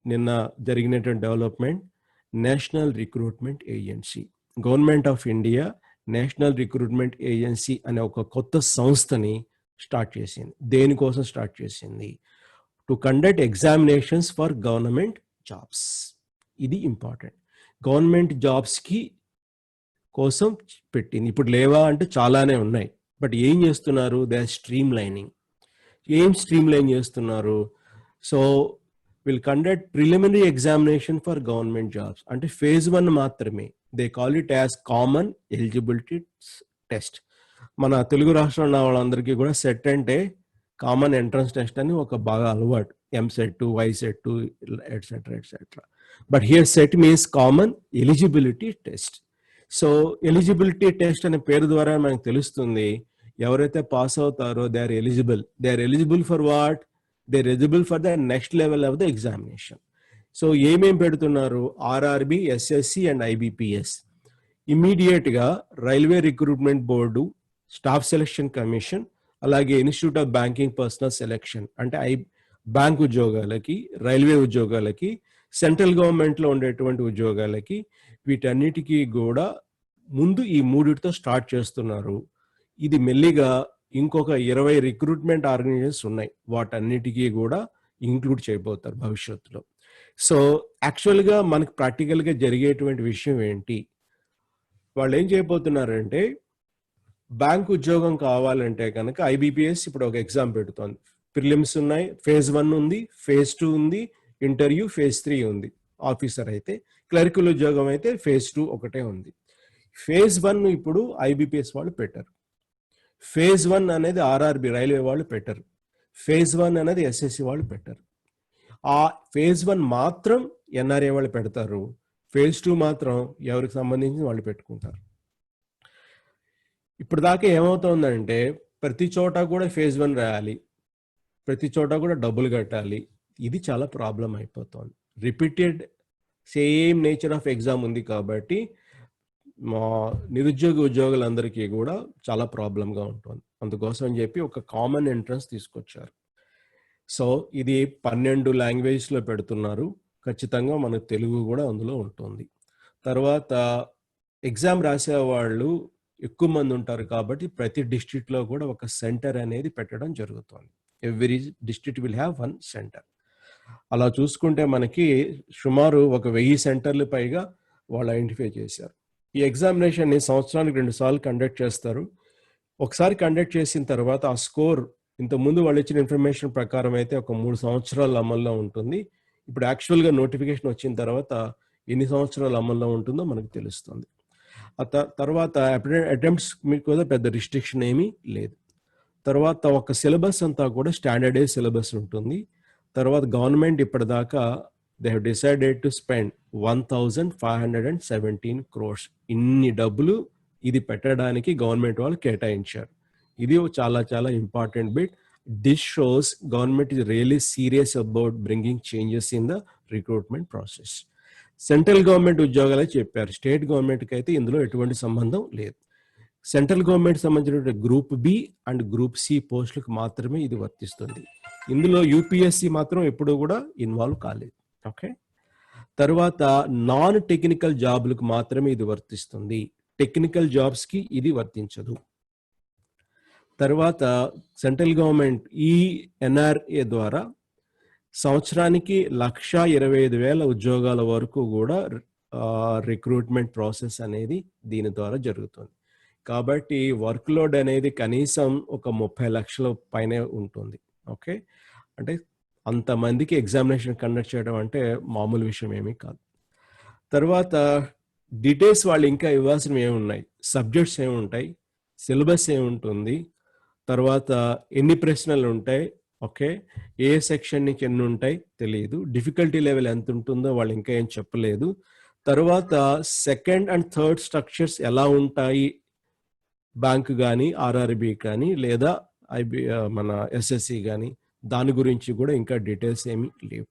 నిన్న జరిగినటువంటి development. National recruitment agency, government of India national recruitment agency అనే ఒక కొత్త సంస్థని స్టార్ట్ చేసింది. దేనికోసం స్టార్ట్ చేసింది? To conduct examinations for government jobs. ఇది ఇంపార్టెంట్. గవర్నమెంట్ జాబ్స్కి కోసం పెట్టింది. ఇప్పుడు లేవా అంటే చాలానే ఉన్నాయి, బట్ ఏం చేస్తున్నారు? They are streamlining. ఏం స్ట్రీమ్ లైన్ చేస్తున్నారు? So will conduct preliminary examination for government jobs, అంటే phase 1 మాత్రమే. They call it as common eligibility test. మన తెలుగు రాష్ట్రంలో ఉన్న వాళ్ళందరికీ కూడా సెట్ అంటే కామన్ ఎంట్రన్స్ టెస్ట్ అని ఒక బాగా అలవాటు. ఎంసెట్, వైసెట్, etcetera etcetera. But here set means common eligibility test. So eligibility test అనే పేరు ద్వారా మనకు తెలుస్తుంది ఎవరైతే పాస్ అవుతారో they are eligible. They are eligible for what? They are eligible for the next level of the examination. So ఏమేం పెడుతున్నారు? RRB, SSC and IBPS. ఇమీడియట్గా railway recruitment board, staff selection commission, అలాగే institute of banking personnel selection, అంటే bank ఉద్యోగాలకి, railway ఉద్యోగాలకి, central గవర్నమెంట్లో ఉండేటువంటి ఉద్యోగాలకి, వీటన్నిటికీ కూడా ముందు ఈ 3తో స్టార్ట్ చేస్తున్నారు. ఇది మెల్లిగా ఇంకొక 20 రిక్రూట్మెంట్ ఆర్గనైజేషన్స్ ఉన్నాయి, వాటన్నిటికీ కూడా ఇంక్లూడ్ చేయబోతారు భవిష్యత్తులో. సో యాక్చువల్గా మనకు ప్రాక్టికల్గా జరిగేటువంటి విషయం ఏంటి, వాళ్ళు ఏం చేయబోతున్నారంటే బ్యాంక్ ఉద్యోగం కావాలంటే కనుక ఐబీపీఎస్ ఇప్పుడు ఒక ఎగ్జామ్ పెడుతోంది. ప్రిలిమ్స్ ఉన్నాయి, ఫేజ్ 1 ఉంది, ఫేజ్ 2 ఉంది, ఇంటర్వ్యూ ఫేజ్ 3 ఉంది. ఆఫీసర్ అయితే, క్లరికల్ ఉద్యోగం అయితే ఫేజ్ 2 ఒకటే ఉంది. ఫేజ్ 1 ఇప్పుడు ఐబీపీఎస్ వాళ్ళు పెట్టారు. ఫేజ్ 1 అనేది ఆర్ఆర్బి రైల్వే వాళ్ళు పెట్టారు. ఫేజ్ 1 అనేది ఎస్ఎస్సి వాళ్ళు పెట్టారు. ఆ ఫేజ్ 1 మాత్రం ఎన్ఆర్ఏ వాళ్ళు పెడతారు. ఫేజ్ 2 మాత్రం ఎవరికి సంబంధించి వాళ్ళు పెట్టుకుంటారు. ఇప్పుడు దాకా ఏమవుతుందంటే ప్రతి చోట కూడా ఫేజ్ 1 రాయాలి, ప్రతి చోట కూడా డబ్బులు కట్టాలి. ఇది చాలా ప్రాబ్లం అయిపోతుంది. Repeated same nature of exam ఉంది కాబట్టి మా నిరుద్యోగ ఉద్యోగులందరికీ కూడా చాలా ప్రాబ్లంగా ఉంటుంది. అందుకోసం అని చెప్పి ఒక కామన్ ఎంట్రన్స్ తీసుకొచ్చారు. సో ఇది 12 లాంగ్వేజ్లో పెడుతున్నారు. ఖచ్చితంగా మనకు తెలుగు కూడా అందులో ఉంటుంది. తర్వాత ఎగ్జామ్ రాసేవాళ్ళు ఎక్కువ మంది ఉంటారు కాబట్టి ప్రతి డిస్ట్రిక్ట్లో కూడా ఒక సెంటర్ అనేది పెట్టడం జరుగుతుంది. Every district will have 1 centre. అలా చూసుకుంటే మనకి సుమారు ఒక 1000 సెంటర్లు పైగా వాళ్ళు ఐడెంటిఫై చేశారు. ఈ ఎగ్జామినేషన్ని సంవత్సరానికి 2 సార్లు కండక్ట్ చేస్తారు. ఒకసారి కండక్ట్ చేసిన తర్వాత ఆ స్కోర్ ఇంతకుముందు వాళ్ళు ఇచ్చిన ఇన్ఫర్మేషన్ ప్రకారం అయితే ఒక 3 సంవత్సరాలు అమల్లో ఉంటుంది. ఇప్పుడు యాక్చువల్గా నోటిఫికేషన్ వచ్చిన తర్వాత ఎన్ని సంవత్సరాలు అమల్లో ఉంటుందో మనకు తెలుస్తుంది. ఆ తర్వాత అటెంప్ట్స్ మీకు కూడా పెద్ద రిస్ట్రిక్షన్ ఏమీ లేదు. తర్వాత ఒక సిలబస్ అంతా కూడా స్టాండర్డైజ్ సిలబస్ ఉంటుంది. తర్వాత గవర్నమెంట్ ఇప్పటిదాకా they have decided to spend 1517 crores. ఇన్ని డబ్బులు ఇది పెట్టడానికి గవర్నమెంట్ వాళ్ళు కేటాయించారు. ఇది చాలా చాలా important bit. This shows government is really serious about bringing changes in the recruitment process. Central government ఉద్యోగాలే చెప్పారు, స్టేట్ గవర్నమెంట్కి అయితే ఇందులో ఎటువంటి సంబంధం లేదు. సెంట్రల్ గవర్నమెంట్ సంబంధించిన group B and group C పోస్టులకు మాత్రమే ఇది వర్తిస్తుంది. ఇందులో యూపీఎస్సి మాత్రం ఎప్పుడూ కూడా ఇన్వాల్వ్ కాలేదు. ఓకే, తర్వాత నాన్ టెక్నికల్ జాబ్లకు మాత్రమే ఇది వర్తిస్తుంది. టెక్నికల్ జాబ్స్కి ఇది వర్తించదు. తర్వాత సెంట్రల్ గవర్నమెంట్ ఈ ఎన్ఆర్ఏ ద్వారా సంవత్సరానికి 1,25,000 ఉద్యోగాల వరకు కూడా రిక్రూట్మెంట్ ప్రాసెస్ అనేది దీని ద్వారా జరుగుతుంది. కాబట్టి వర్క్ లోడ్ అనేది కనీసం ఒక 30 లక్షల పైనే ఉంటుంది. ఓకే, అంటే అంతమందికి ఎగ్జామినేషన్ కండక్ట్ చేయడం అంటే మామూలు విషయం ఏమీ కాదు. తర్వాత డీటెయిల్స్ వాళ్ళు ఇంకా ఇవ్వాల్సినవి ఏమున్నాయి, సబ్జెక్ట్స్ ఏముంటాయి, సిలబస్ ఏముంటుంది, తర్వాత ఎన్ని ప్రశ్నలు ఉంటాయి, ఓకే, ఏ సెక్షన్ నుంచి ఎన్ని ఉంటాయి తెలియదు, డిఫికల్టీ లెవెల్ ఎంత ఉంటుందో వాళ్ళు ఇంకా ఏం చెప్పలేదు. తర్వాత సెకండ్ అండ్ థర్డ్ స్ట్రక్చర్స్ ఎలా ఉంటాయి, బ్యాంక్ కానీ ఆర్ఆర్బి కానీ లేదా మన ఎస్ఎస్సి కానీ, దాని గురించి కూడా ఇంకా డీటెయిల్స్ ఏమీ లేవు.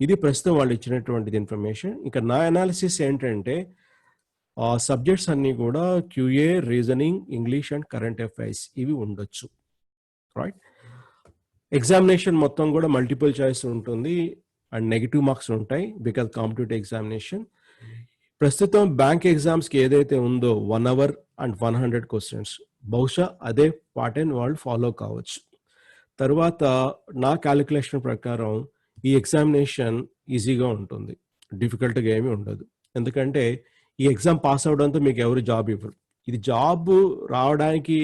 ఇది ప్రస్తుతం వాళ్ళు ఇచ్చినటువంటిది ఇన్ఫర్మేషన్. ఇంకా నా అనాలిసిస్ ఏంటంటే సబ్జెక్ట్స్ అన్నీ కూడా QA, reasoning, English and current affairs ఇవి ఉండొచ్చు. రైట్, ఎగ్జామినేషన్ మొత్తం కూడా మల్టిపుల్ చాయిస్ ఉంటుంది అండ్ నెగిటివ్ మార్క్స్ ఉంటాయి బికాజ్ కాంపిటేటివ్ ఎగ్జామినేషన్. ప్రస్తుతం బ్యాంక్ ఎగ్జామ్స్కి ఏదైతే ఉందో 1 hour అండ్ 100 క్వశ్చన్స్, బహుశా అదే ప్యాటర్న్ వాళ్ళు ఫాలో కావచ్చు. తర్వాత నా క్యాలిక్యులేషన్ ప్రకారం ఈ ఎగ్జామినేషన్ ఈజీగా ఉంటుంది, డిఫికల్ట్గా ఏమీ ఉండదు. ఎందుకంటే ఈ ఎగ్జామ్ పాస్ అవడంతో మీకు ఎవరు జాబ్ ఇవ్వరు. ఇది జాబ్ రావడానికి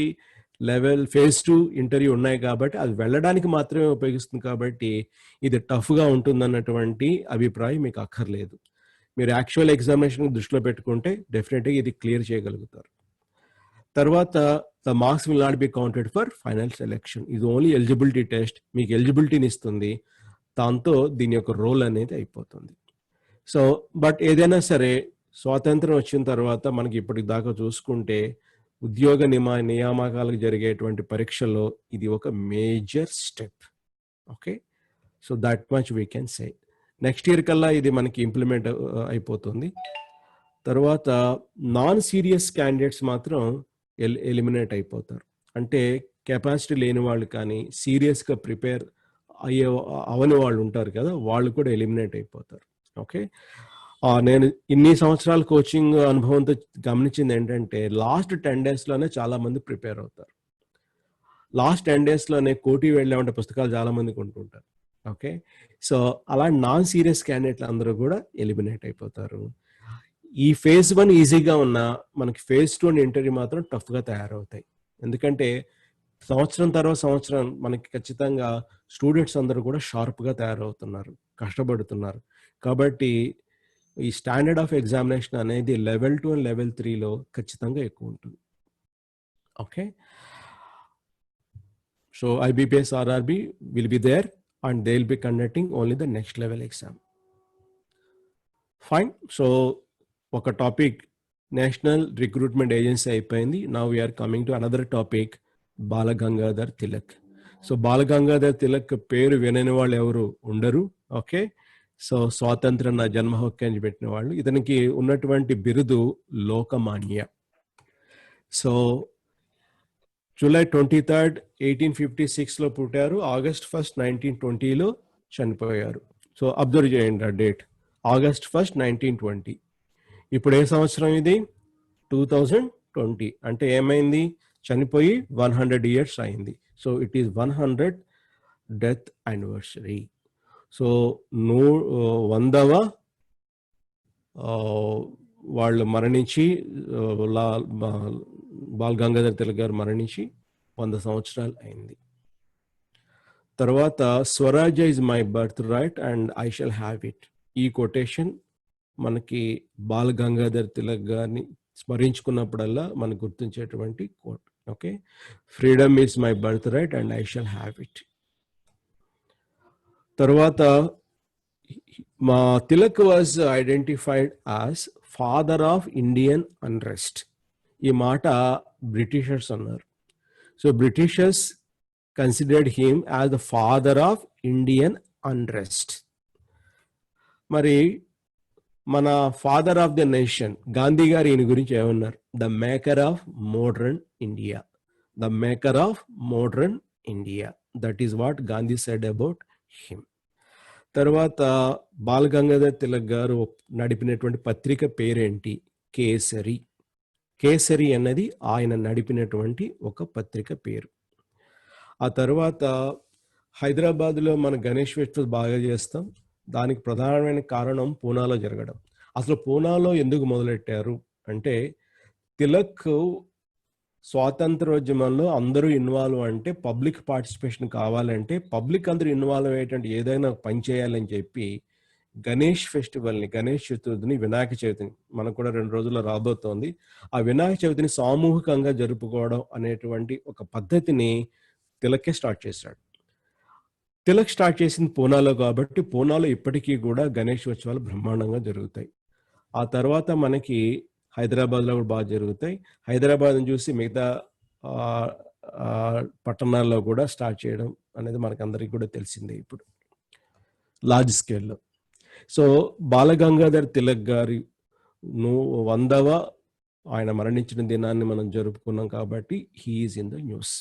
లెవెల్ ఫేజ్ 2 ఇంటర్వ్యూ ఉన్నాయి కాబట్టి అది వెళ్ళడానికి మాత్రమే ఉపయోగిస్తుంది. కాబట్టి ఇది టఫ్గా ఉంటుందన్నటువంటి అభిప్రాయం మీకు అక్కర్లేదు. మీరు యాక్చువల్ ఎగ్జామినేషన్ దృష్టిలో పెట్టుకుంటే డెఫినెట్గా ఇది క్లియర్ చేయగలుగుతారు. తర్వాత the marks will not be counted for final selection. ఇది ఓన్లీ ఎలిజిబిలిటీ టెస్ట్, మీకు ఎలిజిబిలిటీని ఇస్తుంది, దాంతో దీని యొక్క రోల్ అనేది అయిపోతుంది. సో బట్ ఏదైనా సరే స్వాతంత్రం వచ్చిన తర్వాత మనకి ఇప్పటికి దాకా చూసుకుంటే ఉద్యోగ నియామకాలకు జరిగేటువంటి పరీక్షల్లో ఇది ఒక major step. Okay, so that much we can say. Next year కల్లా ఇది మనకి ఇంప్లిమెంట్ అయిపోతుంది. తర్వాత నాన్ సీరియస్ క్యాండిడేట్స్ మాత్రం ఎలిమినేట్ అయిపోతారు. అంటే కెపాసిటీ లేని వాళ్ళు కానీ సీరియస్గా ప్రిపేర్ అవని వాళ్ళు ఉంటారు కదా, వాళ్ళు కూడా ఎలిమినేట్ అయిపోతారు. ఓకే, నేను ఇన్ని సంవత్సరాల కోచింగ్ అనుభవంతో గమనించింది ఏంటంటే లాస్ట్ 10 daysలోనే చాలా మంది ప్రిపేర్ అవుతారు. లాస్ట్ 10 daysలోనే కోటి వెళ్ళామంటే పుస్తకాలు చాలా మంది కొంటుంటారు. ఓకే. సో అలా నాన్ సీరియస్ క్యాండిడేట్లు అందరూ కూడా ఎలిమినేట్ అయిపోతారు. ఈ ఫేజ్ 1 ఈజీగా ఉన్నా మనకి ఫేజ్ 2 అండ్ ఇంటర్వ్యూ మాత్రం టఫ్గా తయారవుతాయి. ఎందుకంటే సంవత్సరం తర్వాత సంవత్సరం మనకి ఖచ్చితంగా స్టూడెంట్స్ అందరూ కూడా షార్ప్గా తయారవుతున్నారు, కష్టపడుతున్నారు. కాబట్టి ఈ స్టాండర్డ్ ఆఫ్ ఎగ్జామినేషన్ అనేది లెవెల్ 2 అండ్ లెవెల్ 3లో ఖచ్చితంగా ఎక్కువ ఉంటుంది. Okay. So IBPS RRB will be there and they will be conducting only the next level exam. Fine. So ఒక టాపిక్ నేషనల్ రిక్రూట్మెంట్ ఏజెన్సీ అయిపోయింది. Now we are coming to another topic, Balagangadhar Tilak. So Balagangadhar Tilak పేరు వినని వాళ్ళు ఎవరు ఉండరు. ఓకే. సో స్వాతంత్ర నా జన్మ హక్కు అని పెట్టిన వాళ్ళు. ఇతనికి ఉన్నటువంటి బిరుదు లోకమాన్య. సో జూలై 23, 1856లో పుట్టారు. ఆగస్ట్ 1, 1920లో చనిపోయారు. సో అబ్జర్వ్ చేయండి ఆ డేట్, ఆగస్ట్ 1, 1920. ఇప్పుడు ఏ సంవత్సరం ఇది? 2020. అంటే ఏమైంది? చనిపోయి 100 years అయింది. So it is 100th death anniversary. So 100వ వాళ్ళు మరణించి, బాల్ గంగాధర్ తిలక్ గారు మరణించి 100 సంవత్సరాలు అయింది. తర్వాత Swarajya is my birthright and I shall have it. ఈ కొటేషన్ మనకి బాల్ గంగాధర్ తిలక్ గారిని స్మరించుకున్నప్పుడల్లా మనకు గుర్తించేటువంటి quote. Okay. Freedom is my birthright and I shall have it. తర్వాత మా Tilak was identified as father of Indian unrest. ఈ మాట బ్రిటిషర్స్ అన్నారు. So Britishers considered him as the father of Indian unrest. మరి మన father of the nation Gandhi గారు ఈయన గురించి ఏమన్నారు? The maker of modern India. The maker of modern India. That is what Gandhi said about him. తర్వాత ball Gangadhar Tilak గారు నడిపినటువంటి పత్రిక పేరేంటి? కేసరి. కేసరి అన్నది ఆయన నడిపినటువంటి ఒక పత్రిక పేరు. ఆ తర్వాత హైదరాబాద్లో మన గణేష్ ఫెస్టివల్ బాగా చేస్తాం. దానికి ప్రధానమైన కారణం పూనాలో జరగడం. అసలు పూనాలో ఎందుకు మొదలెట్టారు అంటే, తిలక్ స్వాతంత్రోద్యమంలో అందరూ ఇన్వాల్వ్ అంటే, పబ్లిక్ పార్టిసిపేషన్ కావాలంటే, పబ్లిక్ అందరూ ఇన్వాల్వ్ అయ్యేటంటే ఏదైనా పని చేయాలని చెప్పి గణేష్ ఫెస్టివల్ని, గణేష్ చతుర్థిని, వినాయక చవితిని మనకు కూడా 2 రోజుల్లో రాబోతోంది. ఆ వినాయక చవితిని సామూహికంగా జరుపుకోవడం అనేటువంటి ఒక పద్ధతిని తిలకే స్టార్ట్ చేశాడు. తిలక్ స్టార్ట్ చేసింది పూనాలో కాబట్టి పూనాలో ఇప్పటికీ కూడా గణేష్ ఉత్సవాలు బ్రహ్మాండంగా జరుగుతాయి. ఆ తర్వాత మనకి హైదరాబాద్లో కూడా బాగా జరుగుతాయి. హైదరాబాద్ని చూసి మిగతా పట్టణాల్లో కూడా స్టార్ట్ చేయడం అనేది మనకు అందరికీ కూడా తెలిసిందే ఇప్పుడు లార్జ్ స్కేల్లో. సో బాలగంగాధర్ తిలక్ గారి 100వ ఆయన మరణించిన దినాన్ని మనం జరుపుకున్నాం కాబట్టి he is in the news.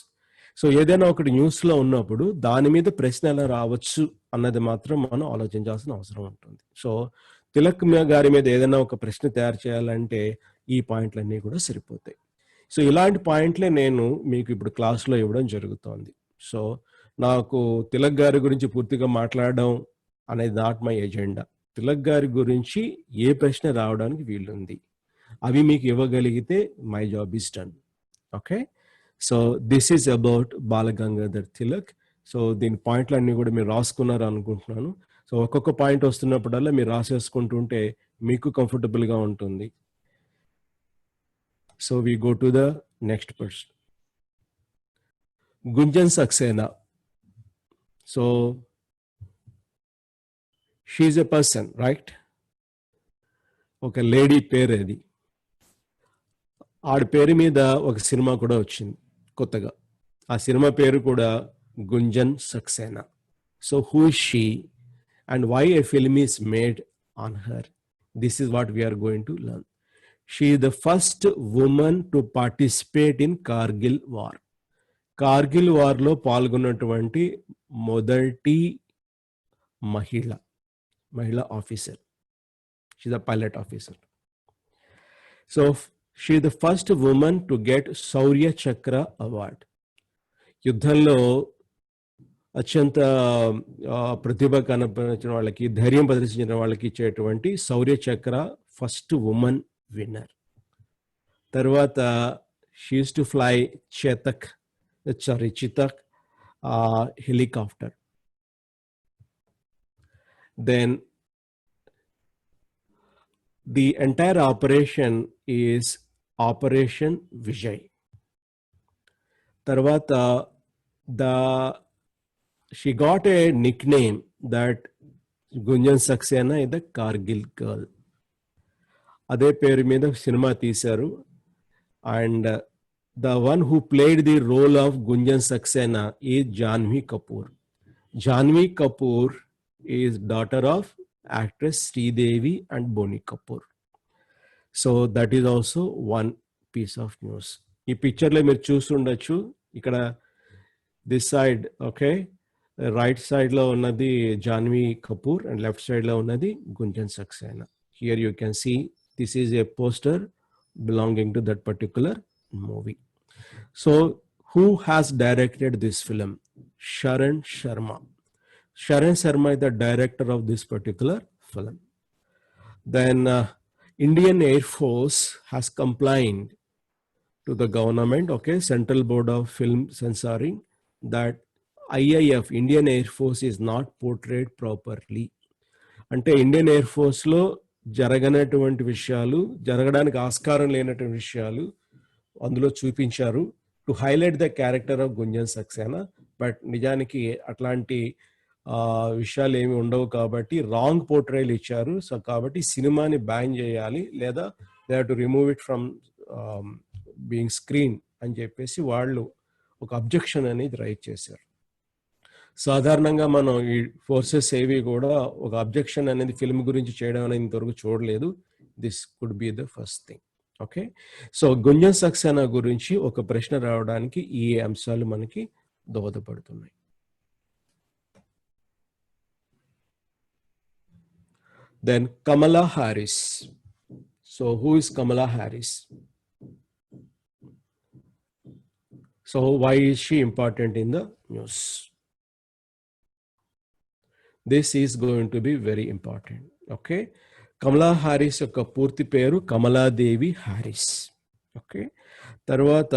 So ఏదైనా ఒకటి న్యూస్లో ఉన్నప్పుడు దాని మీద ప్రశ్న ఎలా రావచ్చు అన్నది మాత్రం మనం ఆలోచించాల్సిన అవసరం ఉంటుంది. సో తిలక్ గారి మీద ఏదైనా ఒక ప్రశ్న తయారు చేయాలంటే ఈ పాయింట్లన్నీ కూడా సరిపోతాయి. సో ఇలాంటి పాయింట్లే నేను మీకు ఇప్పుడు క్లాస్లో ఇవ్వడం జరుగుతోంది. సో నాకు తిలక్ గారి గురించి పూర్తిగా మాట్లాడడం అనేది నాట్ మై ఎజెండా. తిలక్ గారి గురించి ఏ ప్రశ్న రావడానికి వీలుంది అవి మీకు ఇవ్వగలిగితే my job is done. Okay. So this is about Balagangadhar Tilak. So దీని పాయింట్లన్నీ కూడా మీరు రాసుకున్నారు అనుకుంటున్నాను. సో ఒక్కొక్క పాయింట్ వస్తున్నప్పుడల్లా మీరు రాసేసుకుంటుంటే మీకు కంఫర్టబుల్గా ఉంటుంది. So we go to the next person, Gunjan Saxena. So she is a person, right? ఒక లేడీ పేరు అది. ఆడి పేరు మీద ఒక సినిమా కూడా వచ్చింది కొత్తగా. ఆ సినిమా పేరు కూడా Gunjan Saxena. So who is she and why a film is made on her? This is what we are going to learn. She is the first woman to participate in Kargil war. Kargil వార్లో పాల్గొన్నటువంటి మొదటి మహిళ officer. She is a pilot officer. So she is the first woman to get Shaurya Chakra award. యుద్ధంలో అత్యంత ప్రతిభ కనపరిచిన వాళ్ళకి, ధైర్యం ప్రదర్శించిన వాళ్ళకి ఇచ్చేటువంటి Shaurya Chakra first woman winner. తర్వాత she uses to fly Chetak helicopter. Then the entire operation is Operation Vijay. Tarvata she got a nickname that Gunjan Saxena is the Kargil girl. Ade peru meeda cinema teesaru, and the one who played the role of Gunjan Saxena is Janhvi Kapoor. Janhvi Kapoor is daughter of actress Sridevi and Boni Kapoor. So that is also one piece of news. ఈ picture లో మీరు చూస్తుండొచ్చు, ఇక్కడ this side, okay, right side లో ఉన్నది Janhvi Kapoor and left side లో ఉన్నది Gunjan Saksena. Here you can see this is a poster belonging to that particular movie. So who has directed this film? Sharan Sharma. Sharan Sharma is the director of this particular film. Then Indian Air Force has complained to the government, okay, Central Board of Film Censoring, that IAF, Indian Air Force, is not portrayed properly. అంటే Indian air force లో జరగనటువంటి విషయాలు, జరగడానికి ఆస్కారం లేనటువంటి విషయాలు అందులో చూపించారు to highlight the character of Gunjan Saxena. But నిజానికి అట్లాంటి విషయాలు ఏమి ఉండవు కాబట్టి రాంగ్ పోర్ట్రేల్ ఇచ్చారు. సో కాబట్టి సినిమాని బ్యాన్ చేయాలి, లేదా they have to remove it from being screen అని చెప్పేసి వాళ్ళు ఒక అబ్జెక్షన్ అనేది రైట్ చేశారు. సాధారణంగా మనం ఈ ఫోర్సెస్ ఏవి కూడా ఒక అబ్జెక్షన్ అనేది ఫిల్మ్ గురించి చేయడం అనేది ఇంతవరకు చూడలేదు. This could be the first thing. Okay, so Gunjan Saxena గురించి ఒక ప్రశ్న రావడానికి ఈ అంశాలు మనకి దోహదపడుతున్నాయి. Then Kamala Harris. So who is Kamala Harris? So why is she important in the news? This is going to be very important. Okay, Kamala Harris యొక్క పూర్తి పేరు కమలాదేవి హారిస్. ఓకే, తర్వాత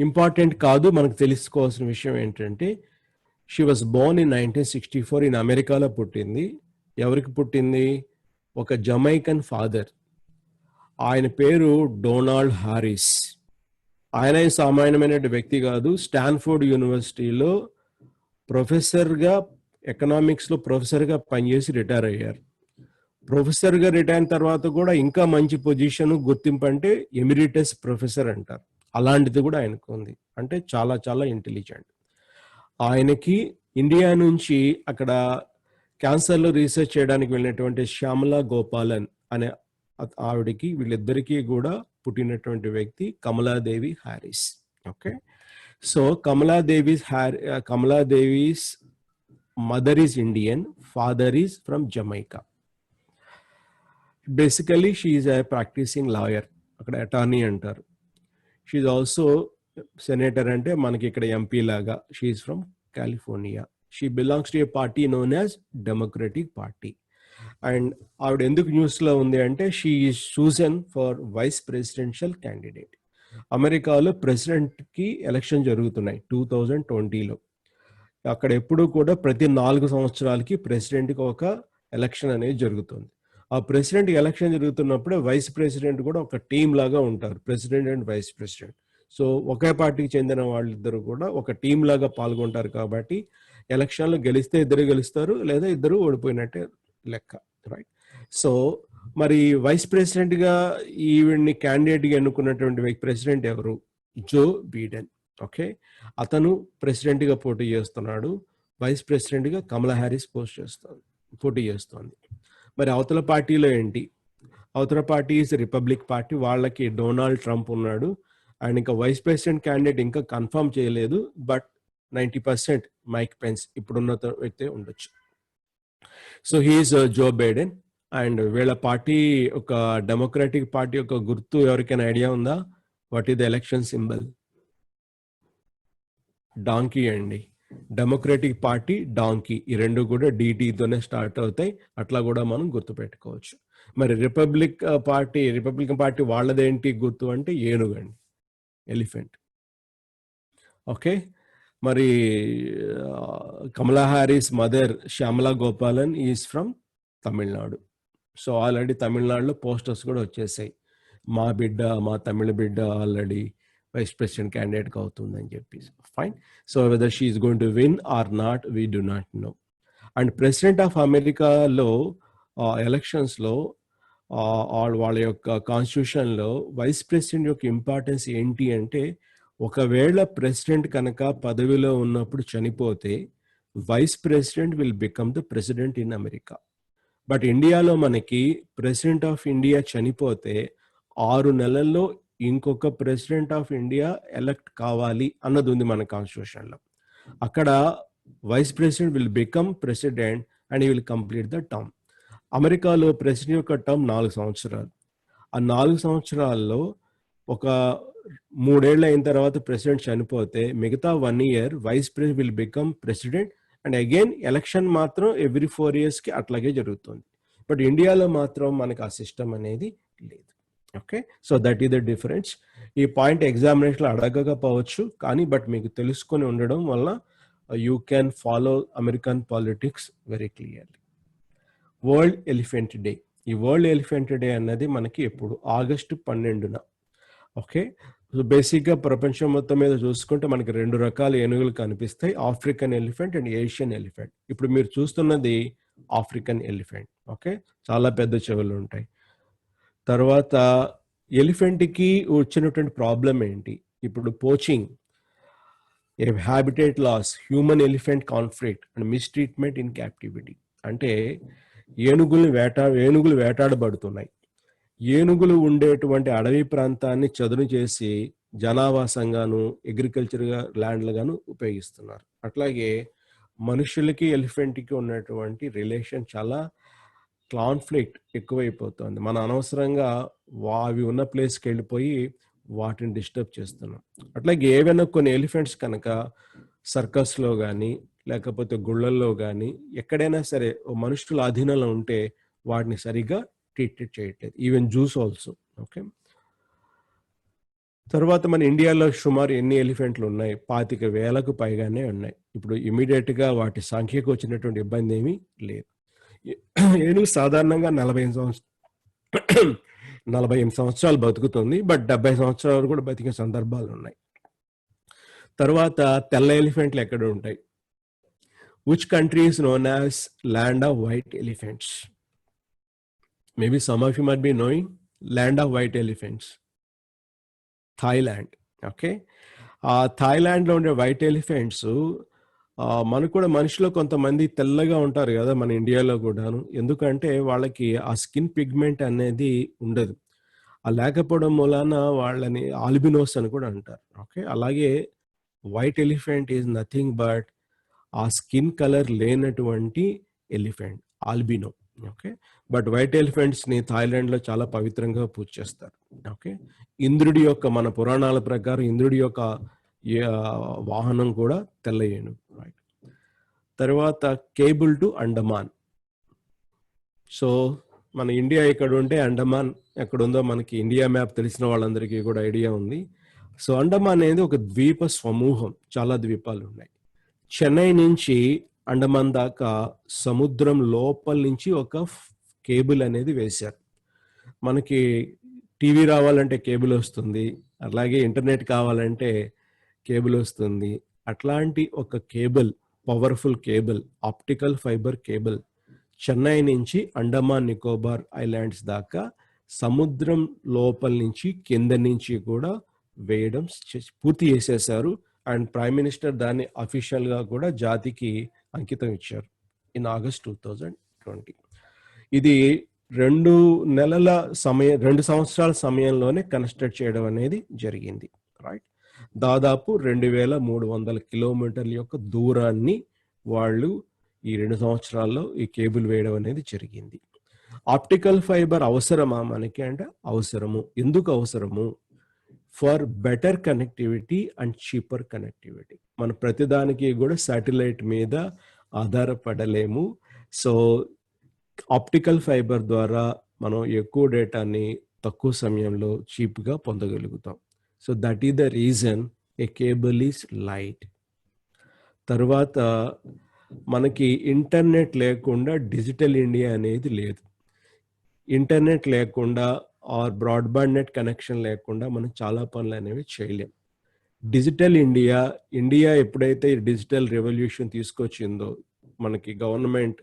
ఇంపార్టెంట్ కాదు, మనకు తెలుసుకోవాల్సిన విషయం ఏంటంటే she was Born in 1964 in అమెరికాలో పుట్టింది. ఎవరికి పుట్టింది? ఒక జమైకన్ ఫాదర్. ఆయన పేరు డొనాల్డ్ హారిస్. ఆయన సామాన్యమైన వ్యక్తి కాదు. స్టాన్ఫోర్డ్ యూనివర్సిటీలో ప్రొఫెసర్గా, ఎకనామిక్స్లో ప్రొఫెసర్గా పనిచేసి రిటైర్ అయ్యారు. ప్రొఫెసర్గా రిటైర్ అయిన తర్వాత కూడా ఇంకా మంచి పొజిషన్, గుర్తింపు అంటే ఎమిరిటస్ ప్రొఫెసర్ అంటారు. అలాంటిది కూడా ఆయనకు ఉంది. అంటే చాలా చాలా ఇంటెలిజెంట్. ఆయనకి ఇండియా నుంచి అక్కడ క్యాన్సర్లో రీసెర్చ్ చేయడానికి వెళ్ళినటువంటి శ్యామలా గోపాలన్ అనే ఆవిడకి, వీళ్ళిద్దరికీ కూడా పుట్టినటువంటి వ్యక్తి Kamaladevi Harris. Okay, so Kamaladevi's mother is Indian, father is from Jamaica. Basically she is a practicing lawyer, అక్కడ అటార్నీ అంటారు. షీ ఈజ్ ఆల్సో సెనేటర్, అంటే మనకి ఇక్కడ ఎంపీ లాగా. She is from California. She belongs to a party known as Democratic Party. And ఆవిడ ఎందుకు న్యూస్లో ఉంది అంటే she is chosen for vice presidential candidate. అమెరికాలో ప్రెసిడెంట్కి ఎలక్షన్ జరుగుతున్నాయి 2020లో. అక్కడ ఎప్పుడు కూడా ప్రతి 4 సంవత్సరాలకి ప్రెసిడెంట్కి ఒక ఎలక్షన్ అనేది జరుగుతుంది. ఆ ప్రెసిడెంట్ ఎలక్షన్ జరుగుతున్నప్పుడే వైస్ ప్రెసిడెంట్ కూడా ఒక టీం లాగా ఉంటారు, president and vice president. So ఒకే పార్టీకి చెందిన వాళ్ళిద్దరు కూడా ఒక టీం లాగా పాల్గొంటారు. కాబట్టి ఎలక్షన్లో గెలిస్తే ఇద్దరు గెలుస్తారు, లేదా ఇద్దరు ఓడిపోయినట్టే లెక్క, రైట్? సో మరి వైస్ ప్రెసిడెంట్గా ఈవిడ్ని క్యాండిడేట్గా ఎన్నుకున్నటువంటి ప్రెసిడెంట్ ఎవరు? Joe Biden. ఓకే, అతను ప్రెసిడెంట్గా పోటీ చేస్తున్నాడు. వైస్ ప్రెసిడెంట్గా కమలా హ్యారిస్ పోటీ చేస్తోంది. మరి అవతల పార్టీలో ఏంటి? అవతల పార్టీ ఈజ్ రిపబ్లిక్ పార్టీ. వాళ్ళకి డొనాల్డ్ ట్రంప్ ఉన్నాడు. అండ్ ఇంకా వైస్ ప్రెసిడెంట్ క్యాండిడేట్ ఇంకా కన్ఫర్మ్ చేయలేదు, బట్ 90% మైక్ పెన్స్ ఇప్పుడున్న వ్యక్తే ఉండొచ్చు. So he is Joe Biden. And వీళ్ళ పార్టీ ఒక డెమోక్రాటిక్ పార్టీ యొక్క గుర్తు ఎవరికైనా ఐడియా ఉందా? What is the election symbol? Donkey అండి. డెమోక్రటిక్ పార్టీ డాంకీ, ఈ రెండు కూడా డిటితోనే స్టార్ట్ అవుతాయి. అట్లా కూడా మనం గుర్తుపెట్టుకోవచ్చు. మరి రిపబ్లికన్ పార్టీ వాళ్ళదేంటి గుర్తు అంటే ఏనుగండి, ఎలిఫెంట్. ఓకే, మరి Kamala Harris mother Shyamala Gopalan is from Tamil Nadu. So already తమిళనాడులో పోస్టర్స్ కూడా వచ్చేసాయి, మా తమిళ బిడ్డ ఆల్రెడీ వైస్ ప్రెసిడెంట్ క్యాండిడేట్గా అవుతుందని చెప్పి. Fine. So whether she is going to win or not, we do not know. And president of అమెరికాలో ఎలక్షన్స్లో వాళ్ళ యొక్క కాన్స్టిట్యూషన్లో వైస్ ప్రెసిడెంట్ యొక్క ఇంపార్టెన్స్ ఏంటి అంటే, ఒకవేళ ప్రెసిడెంట్ కనుక పదవిలో ఉన్నప్పుడు చనిపోతే vice president will become the president in America. But ఇండియాలో మనకి ప్రెసిడెంట్ ఆఫ్ ఇండియా చనిపోతే 6 నెలల్లో ఇంకొక ప్రెసిడెంట్ ఆఫ్ ఇండియా ఎలక్ట్ కావాలి అన్నది ఉంది మన కాన్స్టిట్యూషన్లో. అక్కడ vice president will become president and he will complete the term. అమెరికాలో ప్రెసిడెంట్ యొక్క టర్మ్ 4 సంవత్సరాలు. ఆ 4 సంవత్సరాల్లో ఒక 3 ఏళ్ళు అయిన తర్వాత ప్రెసిడెంట్ చనిపోతే మిగతా 1 year vice president will become president and again election మాత్రం ఎవ్రీ 4 yearsకి అట్లాగే జరుగుతుంది. బట్ ఇండియాలో మాత్రం మనకు ఆ సిస్టమ్ అనేది లేదు. Okay, so that is the difference. ఈ పాయింట్ ఎగ్జామినేషన్లో అడగకపోవచ్చు, కానీ బట్ మీకు తెలుసుకొని ఉండడం వల్ల you can follow American politics very clearly. World elephant day. ఈ వరల్డ్ ఎలిఫెంట్ డే అన్నది మనకి ఎప్పుడు ఆగస్టు 12న. ఓకే, సో బేసిక్గా ప్రపంచం మొత్తం మీద చూసుకుంటే మనకి 2 రకాల ఏనుగులు కనిపిస్తాయి, African elephant and Asian elephant. ఇప్పుడు మీరు చూస్తున్నది ఆఫ్రికన్ ఎలిఫెంట్. ఓకే, చాలా పెద్ద చెవులు ఉంటాయి. తర్వాత ఎలిఫెంట్కి వచ్చినటువంటి ప్రాబ్లం ఏంటి? ఇప్పుడు poaching, habitat loss, human elephant conflict and mistreatment in captivity. అంటే ఏనుగులు వేటాడబడుతున్నాయి. ఏనుగులు ఉండేటువంటి అడవి ప్రాంతాన్ని చదును చేసి జనావాసంగాను అగ్రికల్చర్గా ల్యాండ్లుగాను ఉపయోగిస్తున్నారు. అట్లాగే మనుషులకి ఎలిఫెంట్కి ఉన్నటువంటి రిలేషన్ చాలా కాన్ఫ్లిక్ట్ ఎక్కువైపోతుంది. మన అనవసరంగా అవి ఉన్న ప్లేస్కి వెళ్ళిపోయి వాటిని డిస్టర్బ్ చేస్తున్నాం. అట్లాగే ఏవైనా కొన్ని ఎలిఫెంట్స్ కనుక సర్కస్లో కానీ లేకపోతే గుళ్ళల్లో కానీ ఎక్కడైనా సరే మనుషుల అధీనంలో ఉంటే వాటిని సరిగ్గా ట్రీట్ చేయట్లేదు, ఈవెన్ జూస్ ఆల్సో. ఓకే, తర్వాత మన ఇండియాలో సుమారు ఎన్ని ఎలిఫెంట్లు ఉన్నాయి? 25,000కు పైగానే ఉన్నాయి. ఇప్పుడు ఇమీడియట్గా వాటి సంఖ్యకు వచ్చినటువంటి ఇబ్బంది ఏమీ లేదు. ఏనుగు సాధారణంగా 48 సంవత్సరాలు బతుకుతుంది, బట్ 70 సంవత్సరాలు కూడా బతికే సందర్భాలు ఉన్నాయి. తర్వాత తెల్ల ఎలిఫెంట్లు ఎక్కడ ఉంటాయి? Which country is known as land of white elephants? Maybe some of you might be knowing land of white elephants, Thailand. Okay, ఆ థాయిలాండ్లో ఉండే వైట్ ఎలిఫెంట్స్ మనకు కూడా మనిషిలో కొంతమంది తెల్లగా ఉంటారు కదా, మన ఇండియాలో కూడాను. ఎందుకంటే వాళ్ళకి ఆ స్కిన్ పిగ్మెంట్ అనేది ఉండదు. ఆ లేకపోవడం మూలాన వాళ్ళని ఆల్బినోస్ అని కూడా అంటారు. ఓకే, అలాగే white elephant is nothing but ఆ స్కిన్ కలర్ లేనటువంటి elephant, albino. Okay, but white ఎలిఫెంట్స్ని థాయిలాండ్లో చాలా పవిత్రంగా పూజ చేస్తారు. ఓకే, ఇంద్రుడి యొక్క, మన పురాణాల ప్రకారం ఇంద్రుడి యొక్క వాహనం కూడా తెల్ల ఏనుగు. రైట్. తర్వాత కేబుల్ టు అండమాన్. సో మన ఇండియా ఇక్కడ ఉంటే అండమాన్ ఎక్కడుందో మనకి ఇండియా మ్యాప్ తెలిసిన వాళ్ళందరికీ కూడా ఐడియా ఉంది. సో అండమాన్ అనేది ఒక ద్వీప సమూహం, చాలా ద్వీపాలు ఉన్నాయి. చెన్నై నుంచి అండమాన్ దాకా సముద్రం లోపల నుంచి ఒక కేబుల్ అనేది వేశారు. మనకి టీవీ రావాలంటే కేబుల్ వస్తుంది, అలాగే ఇంటర్నెట్ కావాలంటే కేబుల్ వస్తుంది. అట్లాంటి ఒక cable, powerful cable, optical fibre cable Chennai నుంచి అండమాన్ నికోబార్ ఐలాండ్స్ దాకా సముద్రం లోపల నుంచి కింద నుంచి కూడా వేయడం పూర్తి చేసేశారు. అండ్ ప్రైమ్ మినిస్టర్ దాన్ని అఫీషియల్గా కూడా జాతికి అంకితం ఇచ్చారు ఇన్ ఆగస్ట్ 2020. ఇది 2 సంవత్సరాల సమయంలోనే కన్స్ట్రక్ట్ చేయడం అనేది జరిగింది. రైట్. దాదాపు 2300 కిలోమీటర్ల యొక్క దూరాన్ని వాళ్ళు ఈ 2 సంవత్సరాల్లో ఈ కేబుల్ వేయడం అనేది జరిగింది. ఆప్టికల్ ఫైబర్ అవసరమా మనకి అంటే అవసరము. ఎందుకు అవసరము? For better connectivity and cheaper connectivity. మన ప్రతిదానికి కూడా శాటిలైట్ మీద ఆధారపడలేము. సో ఆప్టికల్ ఫైబర్ ద్వారా మనం ఎక్కువ డేటాని తక్కువ సమయంలో చీప్గా పొందగలుగుతాం. So that is the reason a cable is light. తర్వాత మనకి ఇంటర్నెట్ లేకుండా డిజిటల్ ఇండియా అనేది లేదు. ఇంటర్నెట్ లేకుండా ఆర్ బ్రాడ్బ్యాండ్ నెట్ కనెక్షన్ లేకుండా మనం చాలా పనులు అనేవి చేయలేం. డిజిటల్ ఇండియా ఎప్పుడైతే డిజిటల్ రెవల్యూషన్ తీసుకొచ్చిందో, మనకి గవర్నమెంట్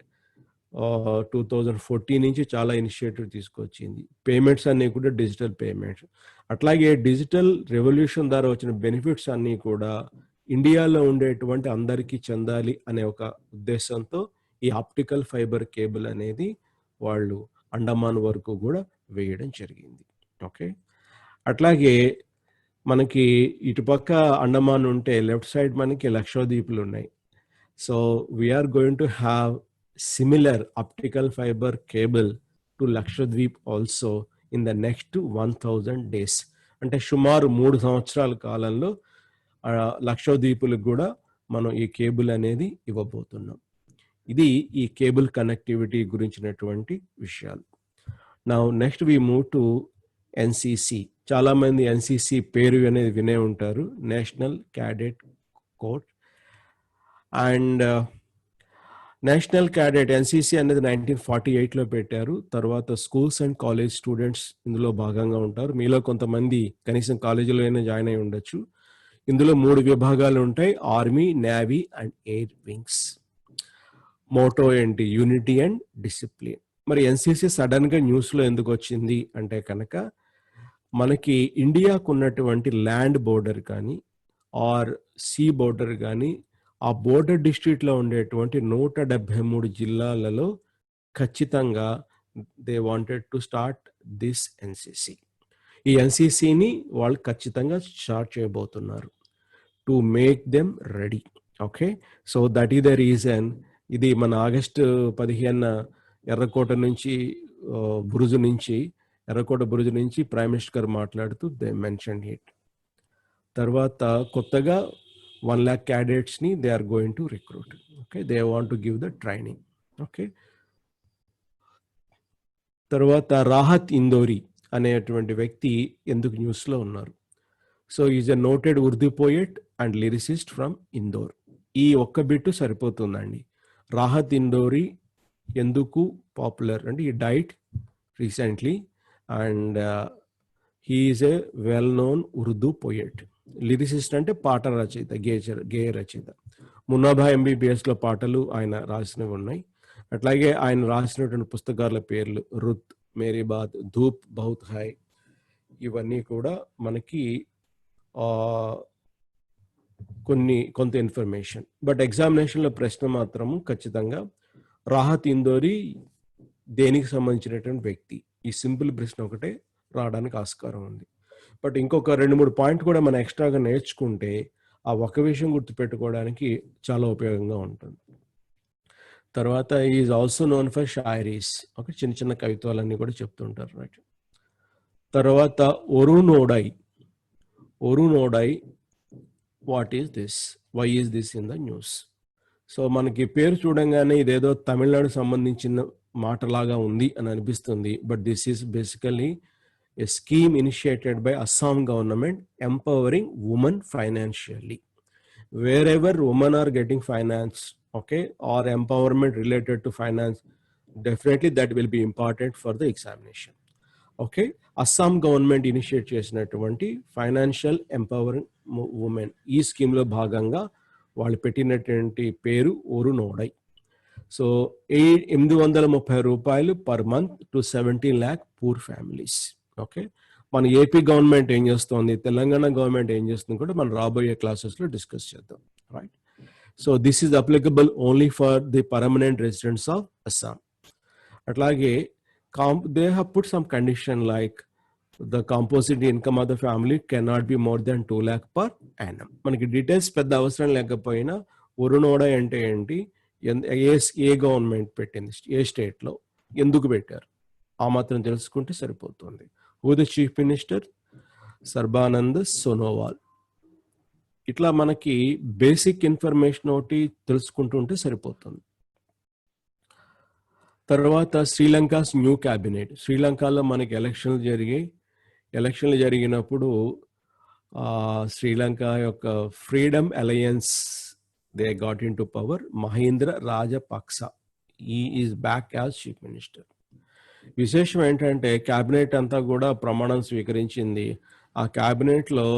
2014 నుంచి చాలా ఇనిషియేటివ్ తీసుకొచ్చింది. పేమెంట్స్ అన్నీ కూడా డిజిటల్ పేమెంట్స్. అట్లాగే డిజిటల్ రెవల్యూషన్ ద్వారా వచ్చిన బెనిఫిట్స్ అన్నీ కూడా ఇండియాలో ఉండేటువంటి అందరికీ చెందాలి అనే ఒక ఉద్దేశంతో ఈ ఆప్టికల్ ఫైబర్ కేబుల్ అనేది వాళ్ళు అండమాన్ వరకు కూడా వేయడం జరిగింది. ఓకే, అట్లాగే మనకి ఇటుపక్క అండమాన్ ఉంటే లెఫ్ట్ సైడ్ మనకి లక్షద్వీపులు ఉన్నాయి. So we are going to have similar optical fibre cable to Lakshadweep also in the next 1000 days. అంటే సుమారు 3 సంవత్సరాల కాలంలో లక్షద్వీపులకు కూడా మనం ఈ కేబుల్ అనేది ఇవ్వబోతున్నాం. ఇది ఈ కేబుల్ కనెక్టివిటీ గురించినటువంటి విషయాలు. Now next we move to NCC. చాలా మంది ఎన్సిసి పేరు అనేది వినే ఉంటారు, national cadet corps. And national cadet NCC అనేది 1948లో పెట్టారు. తర్వాత స్కూల్స్ అండ్ కాలేజ్ స్టూడెంట్స్ ఇందులో భాగంగా ఉంటారు. మీలో కొంతమంది కనీసం కాలేజీలో అయినా జాయిన్ అయి ఉండొచ్చు. ఇందులో 3 విభాగాలు ఉంటాయి, army, navy and air wings. Motto ఏంటి? Unity and discipline. మరి ఎన్సిసి సడన్గా న్యూస్లో ఎందుకు వచ్చింది అంటే కనుక, మనకి ఇండియాకు ఉన్నటువంటి ల్యాండ్ బోర్డర్ కానీ ఆర్ సీ బోర్డర్ కానీ, ఆ బోర్డర్ డిస్ట్రిక్ట్లో ఉండేటువంటి 173 జిల్లాలలో ఖచ్చితంగా they wanted to start this NCC. ఈ ఎన్సిసిని వాళ్ళు ఖచ్చితంగా స్టార్ట్ చేయబోతున్నారు to make them ready. Okay, so that is the reason. ఇది మన ఆగస్టు 15 ఎర్రకోట బురుజు నుంచి ప్రైమ్ మినిస్టర్ గారు మాట్లాడుతూ దే మెన్షన్ ఇట్. తర్వాత కొత్తగా 1 lakh క్యాడెట్స్ని they are going to recruit. Okay, they want to give the training. Okay, తర్వాత రాహత్ ఇందోరి అనేటువంటి వ్యక్తి ఎందుకు న్యూస్లో ఉన్నారు? So is a noted Urdu poet and lyricist from Indore. ఈ ఒక్క బిట్టు సరిపోతుందండి. రాహత్ ఇందోరి ఎందుకు పాపులర్ అంటే, ఈ diet recently and he is a well known Urdu poet. Lyricist అంటే పాట రచయిత, గేయ రచయిత. మున్నాభా ఎంబీబీఎస్లో పాటలు ఆయన రాసినవి ఉన్నాయి. అట్లాగే ఆయన రాసినటువంటి పుస్తకాల పేర్లు రుత్, మేరీ బాత్, ధూప్ బహుత్ హై, ఇవన్నీ కూడా మనకి కొంత ఇన్ఫర్మేషన్. బట్ ఎగ్జామినేషన్లో ప్రశ్న మాత్రము ఖచ్చితంగా రాహత్ ఇందోరి దేనికి సంబంధించినటువంటి వ్యక్తి, ఈ సింపుల్ ప్రశ్న ఒకటే రావడానికి ఆస్కారం ఉంది. బట్ ఇంకొక 2-3 పాయింట్ కూడా మనం ఎక్స్ట్రాగా నేర్చుకుంటే ఆ ఒక విషయం గుర్తుపెట్టుకోవడానికి చాలా ఉపయోగంగా ఉంటుంది. తర్వాత is also known for shayaris. ఒక చిన్న కవిత్వాలన్నీ కూడా చెప్తుంటారు, రైట్. తర్వాత Orunodoi. What is this? Why is this in the news? So మనకి పేరు చూడంగానే ఇదేదో తమిళనాడు సంబంధించిన మాటలాగా ఉంది అని అనిపిస్తుంది. But this is basically a scheme initiated by Assam government empowering women financially. Wherever women are getting finance, okay, or empowerment related to finance, definitely that will be important for the examination. Okay, Assam government initiate చేసినటువంటి financial empowering women ఈ స్కీమ్లో భాగంగా వాళ్ళు పెట్టినటువంటి పేరు ఒరునోడై. So 830 రూపాయలు per month to 17 lakh poor families. Okay, మన AP government ఏం చేస్తుంది, తెలంగాణ గవర్నమెంట్ ఏం చేస్తుంది కూడా మనం రాబోయే క్లాసెస్లో డిస్కస్ చేద్దాం, right. So this is applicable only for the permanent residents of Assam. అట్లాగే they have put some condition like the composite income of the family cannot be more than 2 lakh per annum. మనకి details పెద్ద అవసరం లేకపోయినా ఒరునోడై అంటే ఏంటి, ఏ government పెట్టింది, ఏ స్టేట్లో ఎందుకు పెట్టారు, ఆ మాత్రం తెలుసుకుంటే సరిపోతుంది. Who the chief minister, Sarbananda Sonowal. ఇట్లా మనకి బేసిక్ ఇన్ఫర్మేషన్ ఒకటి తెలుసుకుంటుంటే సరిపోతుంది. తర్వాత శ్రీలంకాస్ న్యూ క్యాబినెట్. శ్రీలంకలో మనకి ఎలక్షన్లు జరిగినప్పుడు శ్రీలంక యొక్క freedom alliance they got into power. Mahendra Rajapaksa ఈ is back as chief minister. విశేషం ఏంటంటే క్యాబినెట్ అంతా కూడా ప్రమాణం స్వీకరించింది. ఆ క్యాబినెట్లో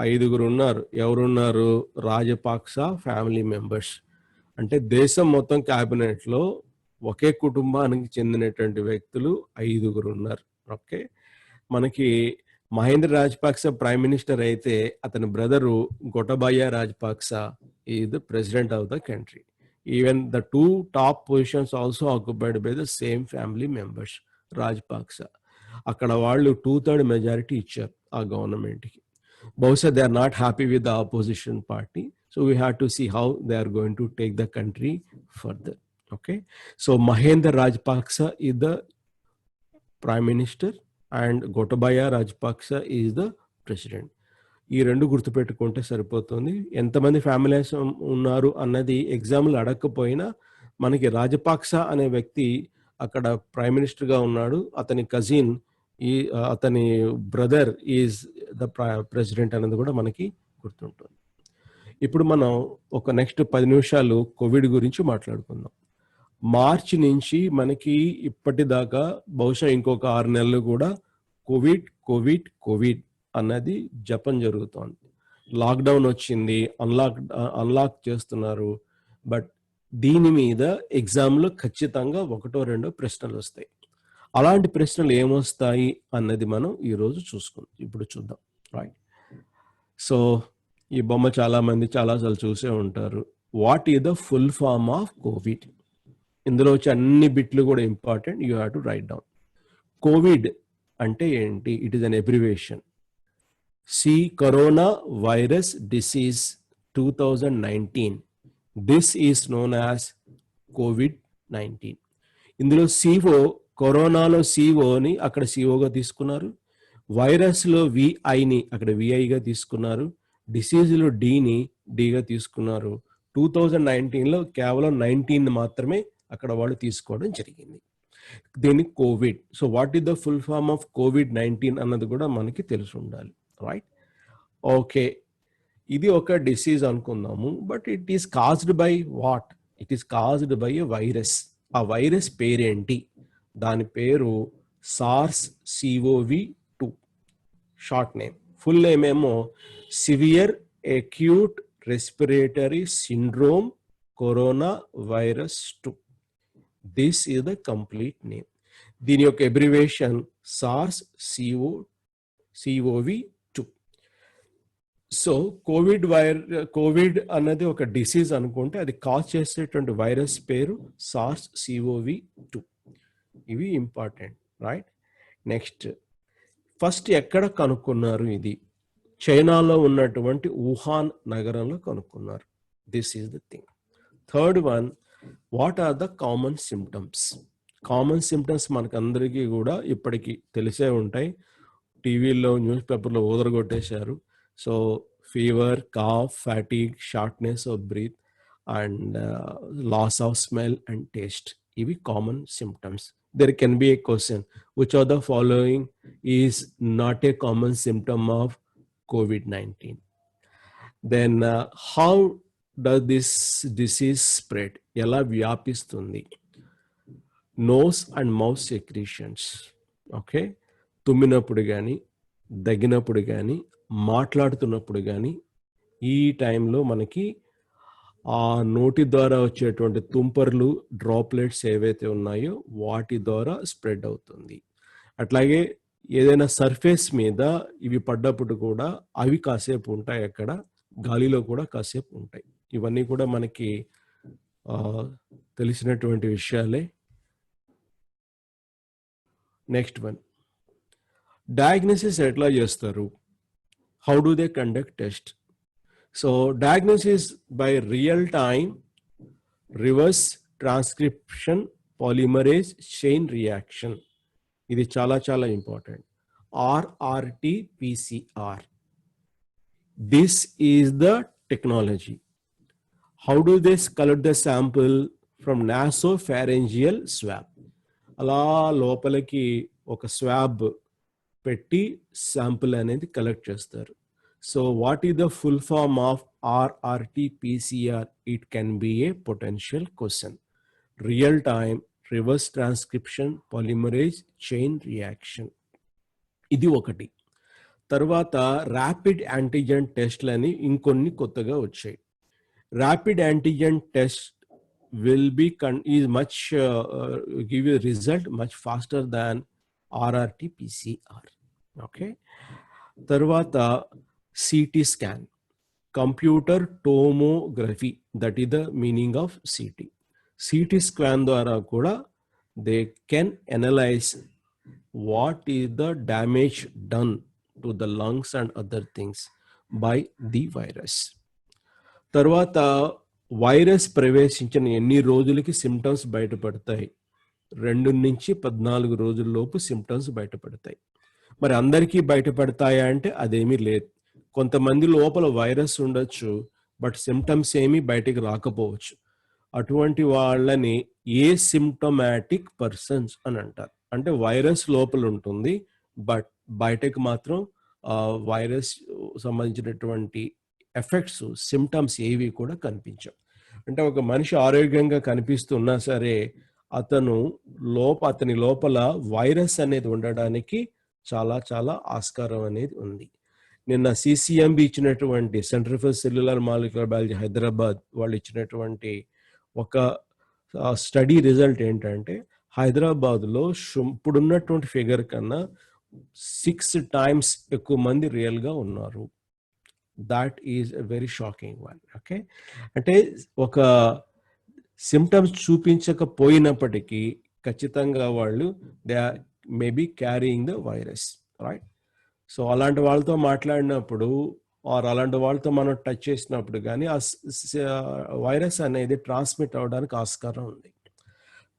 5 ఉన్నారు. ఎవరున్నారు? Rajapaksa family members. అంటే దేశం మొత్తం క్యాబినెట్లో ఒకే కుటుంబానికి చెందినటువంటి వ్యక్తులు 5 ఉన్నారు. ఓకే, మనకి మహేంద్ర రాజపక్స ప్రైమ్ మినిస్టర్ అయితే అతని brother Gotabaya Rajapaksa is the president of the country. Even the 2 top positions also occupied by the same family members Rajapaksa. అక్కడ వాళ్ళు 2/3 మెజారిటీ ఇచ్చారు ఆ గవర్నమెంట్కి. బహుశా they are not happy with the opposition party. So we have to see how they are going to take the country further. Okay, so Mahendra Rajapaksa is the prime minister and Gotabaya Rajapaksa is the president. ఈ 2 గుర్తుపెట్టుకుంటే సరిపోతుంది. ఎంతమంది families ఉన్నారు అన్నది ఎగ్జామ్లు అడగకపోయినా మనకి రాజపక్స అనే వ్యక్తి అక్కడ ప్రైమ్ మినిస్టర్గా ఉన్నాడు. అతని కజిన్ అతని బ్రదర్ ఈజ్ ద ప్రెసిడెంట్ అనేది కూడా మనకి గుర్తుంటుంది. ఇప్పుడు మనం ఒక నెక్స్ట్ 10 నిమిషాలు కోవిడ్ గురించి మాట్లాడుకుందాం. మార్చి నుంచి మనకి ఇప్పటిదాకా బహుశా ఇంకొక 6 నెలలు కూడా కోవిడ్ కోవిడ్ కోవిడ్ అన్నది జపం జరుగుతోంది. లాక్డౌన్ వచ్చింది, అన్లాక్ చేస్తున్నారు. బట్ దీని మీద ఎగ్జామ్లో ఖచ్చితంగా 1-2 ప్రశ్నలు వస్తాయి. అలాంటి ప్రశ్నలు ఏమొస్తాయి అన్నది మనం ఈరోజు ఇప్పుడు చూద్దాం. రైట్, సో ఈ బొమ్మ చాలాసార్లు చూసే ఉంటారు. What is the full form of COVID? ఇందులో వచ్చే అన్ని బిట్లు కూడా important, you have to write down. COVID అంటే ఏంటి? It is an abbreviation. Corona virus disease 2019. This is known as COVID-19. ఇందులో సిఓ, కరోనాలో సిఓని అక్కడ సిఓగా తీసుకున్నారు, వైరస్లో విఐని అక్కడ విఐగా తీసుకున్నారు, డిసీజ్లో డిని డిగా తీసుకున్నారు. 2019లో కేవలం 19 మాత్రమే అక్కడ వాళ్ళు తీసుకోవడం జరిగింది. దీన్ని COVID. So what is the full form of COVID-19 అన్నది కూడా మనకి తెలిసి ఉండాలి. రైట్, ఓకే, ఇది ఒక డిసీజ్ అనుకుందాము. But it is caused by what? It is caused by a virus. ఆ వైరస్ పేరేంటి? దాని పేరు SARS-CoV-2 short name. Full name ఏమో severe acute respiratory syndrome corona virus 2. This is the complete name. దీని యొక్క అబ్రివేషన్ SARS-CoV-2. సో కోవిడ్ అన్నది ఒక disease అనుకుంటే అది కాజ్ చేసేటువంటి వైరస్ పేరు SARS-CoV-2. ఇవి ఇంపార్టెంట్. రైట్, నెక్స్ట్, ఫస్ట్ ఎక్కడ కనుక్కున్నారు? ఇది చైనాలో ఉన్నటువంటి వుహాన్ నగరంలో కనుక్కున్నారు. This is the thing. Third one, what are the common symptoms? Common symptoms మనకందరికీ కూడా ఇప్పటికీ తెలిసే ఉంటాయి. టీవీలో, న్యూస్ పేపర్లో ఊదరగొట్టేశారు. So fever, cough, fatigue, shortness of breath and loss of smell and taste. ఇవి common symptoms. There can be a question, which of the following is not a common symptom of COVID-19? Then how does this disease spread? ఎలా వ్యాపిస్తుంది? Nose and mouth secretions. Okay, తుమ్మినప్పుడు కానీ, దగ్గినప్పుడు కానీ, మాట్లాడుతున్నప్పుడు కానీ, ఈ టైంలో మనకి ఆ నోటి ద్వారా వచ్చేటువంటి తుంపర్లు, డ్రాప్లెట్స్ ఏవైతే ఉన్నాయో వాటి ద్వారా స్ప్రెడ్ అవుతుంది. అట్లాగే ఏదైనా సర్ఫేస్ మీద ఇవి పడ్డప్పుడు కూడా అవి కాసేపు ఉంటాయి, అక్కడ గాలిలో కూడా కాసేపు ఉంటాయి. ఇవన్నీ కూడా మనకి తెలిసినటువంటి విషయాలే. నెక్స్ట్ వన్, డయాగ్నోసిస్ ఎట్లా చేస్తారు? How do they conduct test? So diagnosis by real time reverse transcription polymerase chain reaction. ఇది చాలా చాలా important. RRT-PCR. This is the technology. How do they collect the sample? From nasopharyngeal swab. అలా లోపలికి ఒక swab పెట్టి sample అనేది collect చేస్తారు. So what is the full form of RRT-PCR? It can be a potential question. Real time reverse transcription polymerase chain reaction. ఇది ఒకటి. తర్వాత rapid antigen టెస్ట్లని ఇంకొన్ని కొత్తగా వచ్చాయి. Rapid antigen test will be is much give you a result much faster than RRT-PCR. Okay. Tarvata CT scan, computer tomography, that is the meaning of CT. CT scan dwara kuda they can analyze what is the damage done to the lungs and other things by the virus. Tarvata virus ప్రవేశించిన ఎన్ని రోజులకి symptoms బయటపడతాయి? 2 నుంచి 14 రోజుల్లోపు symptoms బయటపడతాయి. మరి అందరికీ బయటపడతాయా అంటే అదేమీ లేదు. కొంతమంది లోపల వైరస్ ఉండొచ్చు, బట్ సిమ్టమ్స్ ఏమీ బయటకు రాకపోవచ్చు. అటువంటి వాళ్ళని ఏ సిమ్టమాటిక్ పర్సన్స్ అని అంటారు. అంటే వైరస్ లోపల ఉంటుంది, బట్ బయటకు మాత్రం వైరస్ సంబంధించినటువంటి ఎఫెక్ట్స్ సిమ్టమ్స్ ఏవి కూడా కనిపించవు. అంటే ఒక మనిషి ఆరోగ్యంగా కనిపిస్తున్నా సరే అతని లోపల వైరస్ అనేది ఉండడానికి చాలా చాలా ఆస్కారం అనేది ఉంది. నిన్న CCMB ఇచ్చినటువంటి centre for cellular molecular biology Hyderabad వాళ్ళు ఇచ్చినటువంటి ఒక స్టడీ రిజల్ట్ ఏంటంటే హైదరాబాద్లో ఇప్పుడున్నటువంటి ఫిగర్ కన్నా 6 times ఎక్కువ మంది రియల్గా ఉన్నారు. That is a very shocking one. Okay, అంటే ఒక సిమ్టమ్స్ చూపించకపోయినప్పటికీ ఖచ్చితంగా వాళ్ళు they or maybe carrying the virus, right? So అలాంటి వాళ్ళతో మాట్లాడినప్పుడు ఆర్ అలాంటి వాళ్ళతో మనం టచ్ చేసినప్పుడు కానీ ఆ వైరస్ అనేది ట్రాన్స్మిట్ అవ్వడానికి ఆస్కారం ఉంది.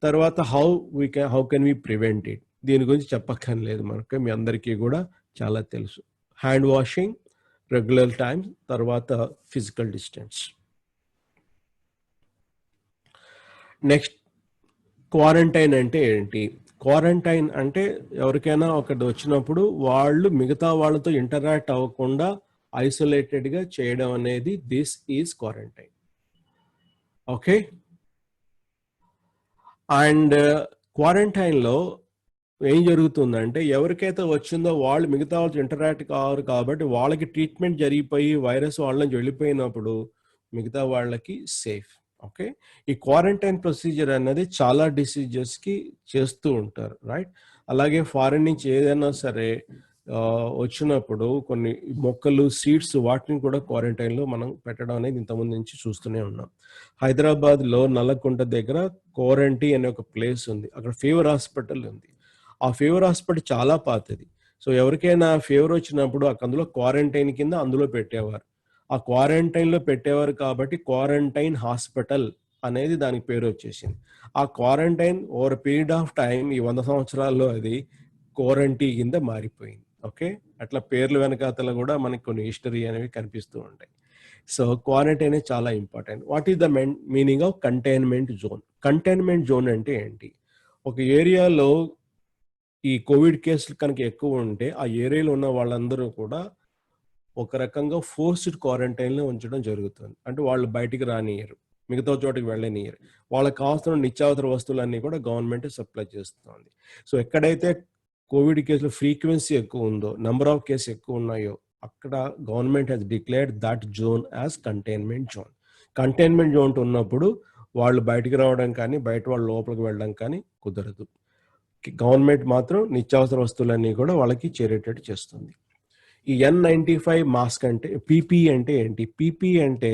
తర్వాత how can we prevent it? దీని గురించి చెప్పక్కర్లేదు మనకు, మీ అందరికీ కూడా చాలా తెలుసు. హ్యాండ్ వాషింగ్, రెగ్యులర్ టైం, తర్వాత ఫిజికల్ డిస్టెన్స్. నెక్స్ట్ క్వారంటైన్ అంటే ఏంటి? క్వారంటైన్ అంటే ఎవరికైనా ఒకటి వచ్చినప్పుడు వాళ్ళు మిగతా వాళ్ళతో ఇంటరాక్ట్ అవ్వకుండా ఐసోలేటెడ్గా చేయడం అనేది this is quarantine. Okay. And క్వారంటైన్లో ఏం జరుగుతుందంటే ఎవరికైతే వచ్చిందో వాళ్ళు మిగతా వాళ్ళతో ఇంటరాక్ట్ కావాలి కాబట్టి వాళ్ళకి ట్రీట్మెంట్ జరిగిపోయి వైరస్ వాళ్ళ నుంచి వెళ్ళిపోయినప్పుడు మిగతా వాళ్ళకి సేఫ్. ఓకే. ఈ క్వారంటైన్ ప్రొసీజర్ అనేది చాలా డిసీజెస్కి చేస్తూ ఉంటారు, రైట్? అలాగే ఫారిన్ నుంచి ఏదైనా సరే వచ్చినప్పుడు కొన్ని మొక్కలు, సీడ్స్, వాటిని కూడా క్వారంటైన్లో మనం పెట్టడం అనేది ఇంతకుముందు నుంచి చూస్తూనే ఉన్నాం. హైదరాబాద్లో నల్లకుంట దగ్గర కోరంటీ అనే ఒక ప్లేస్ ఉంది. అక్కడ ఫీవర్ హాస్పిటల్ ఉంది. ఆ ఫీవర్ హాస్పిటల్ చాలా పాతది. సో ఎవరికైనా ఫీవర్ వచ్చినప్పుడు అందులో క్వారంటైన్ కింద అందులో పెట్టేవారు. ఆ క్వారంటైన్లో పెట్టేవారు కాబట్టి క్వారంటైన్ హాస్పిటల్ అనేది దానికి పేరు వచ్చేసింది. ఆ quarantine over period of time ఈ 100 సంవత్సరాల్లో అది క్వారంటీ కింద మారిపోయింది. ఓకే. అట్లా పేర్ల వెనకాతల కూడా మనకి కొన్ని హిస్టరీ అనేవి కనిపిస్తూ ఉంటాయి. సో క్వారంటైన్ అనేది చాలా important. What is the meaning of containment zone? Containment zone అంటే ఏంటి? ఒక ఏరియాలో ఈ కోవిడ్ కేసులు కనుక ఎక్కువ ఉంటే ఆ ఏరియాలో ఉన్న వాళ్ళందరూ కూడా ఒక రకంగా ఫోర్స్డ్ క్వారంటైన్లో ఉంచడం జరుగుతుంది. అంటే వాళ్ళు బయటికి రానియరు, మిగతా చోటుకి వెళ్ళనియరు. వాళ్ళకి కావాల్సిన నిత్యావసర వస్తువులన్నీ కూడా గవర్నమెంట్ సప్లై చేస్తుంది. సో ఎక్కడైతే కోవిడ్ కేసుల ఫ్రీక్వెన్సీ ఎక్కువ ఉందో, నెంబర్ ఆఫ్ కేసు ఎక్కువ ఉన్నాయో అక్కడ government has declared that zone as containment zone. Containment zone ఉన్నప్పుడు వాళ్ళు బయటికి రావడం కానీ బయట వాళ్ళు లోపలికి వెళ్ళడం కానీ కుదరదు. గవర్నమెంట్ మాత్రం నిత్యావసర వస్తువులన్నీ కూడా వాళ్ళకి చేరేటట్టు చేస్తుంది. ఈ N95 మాస్క్ అంటే పీపీ అంటే ఏంటి? పీపీ అంటే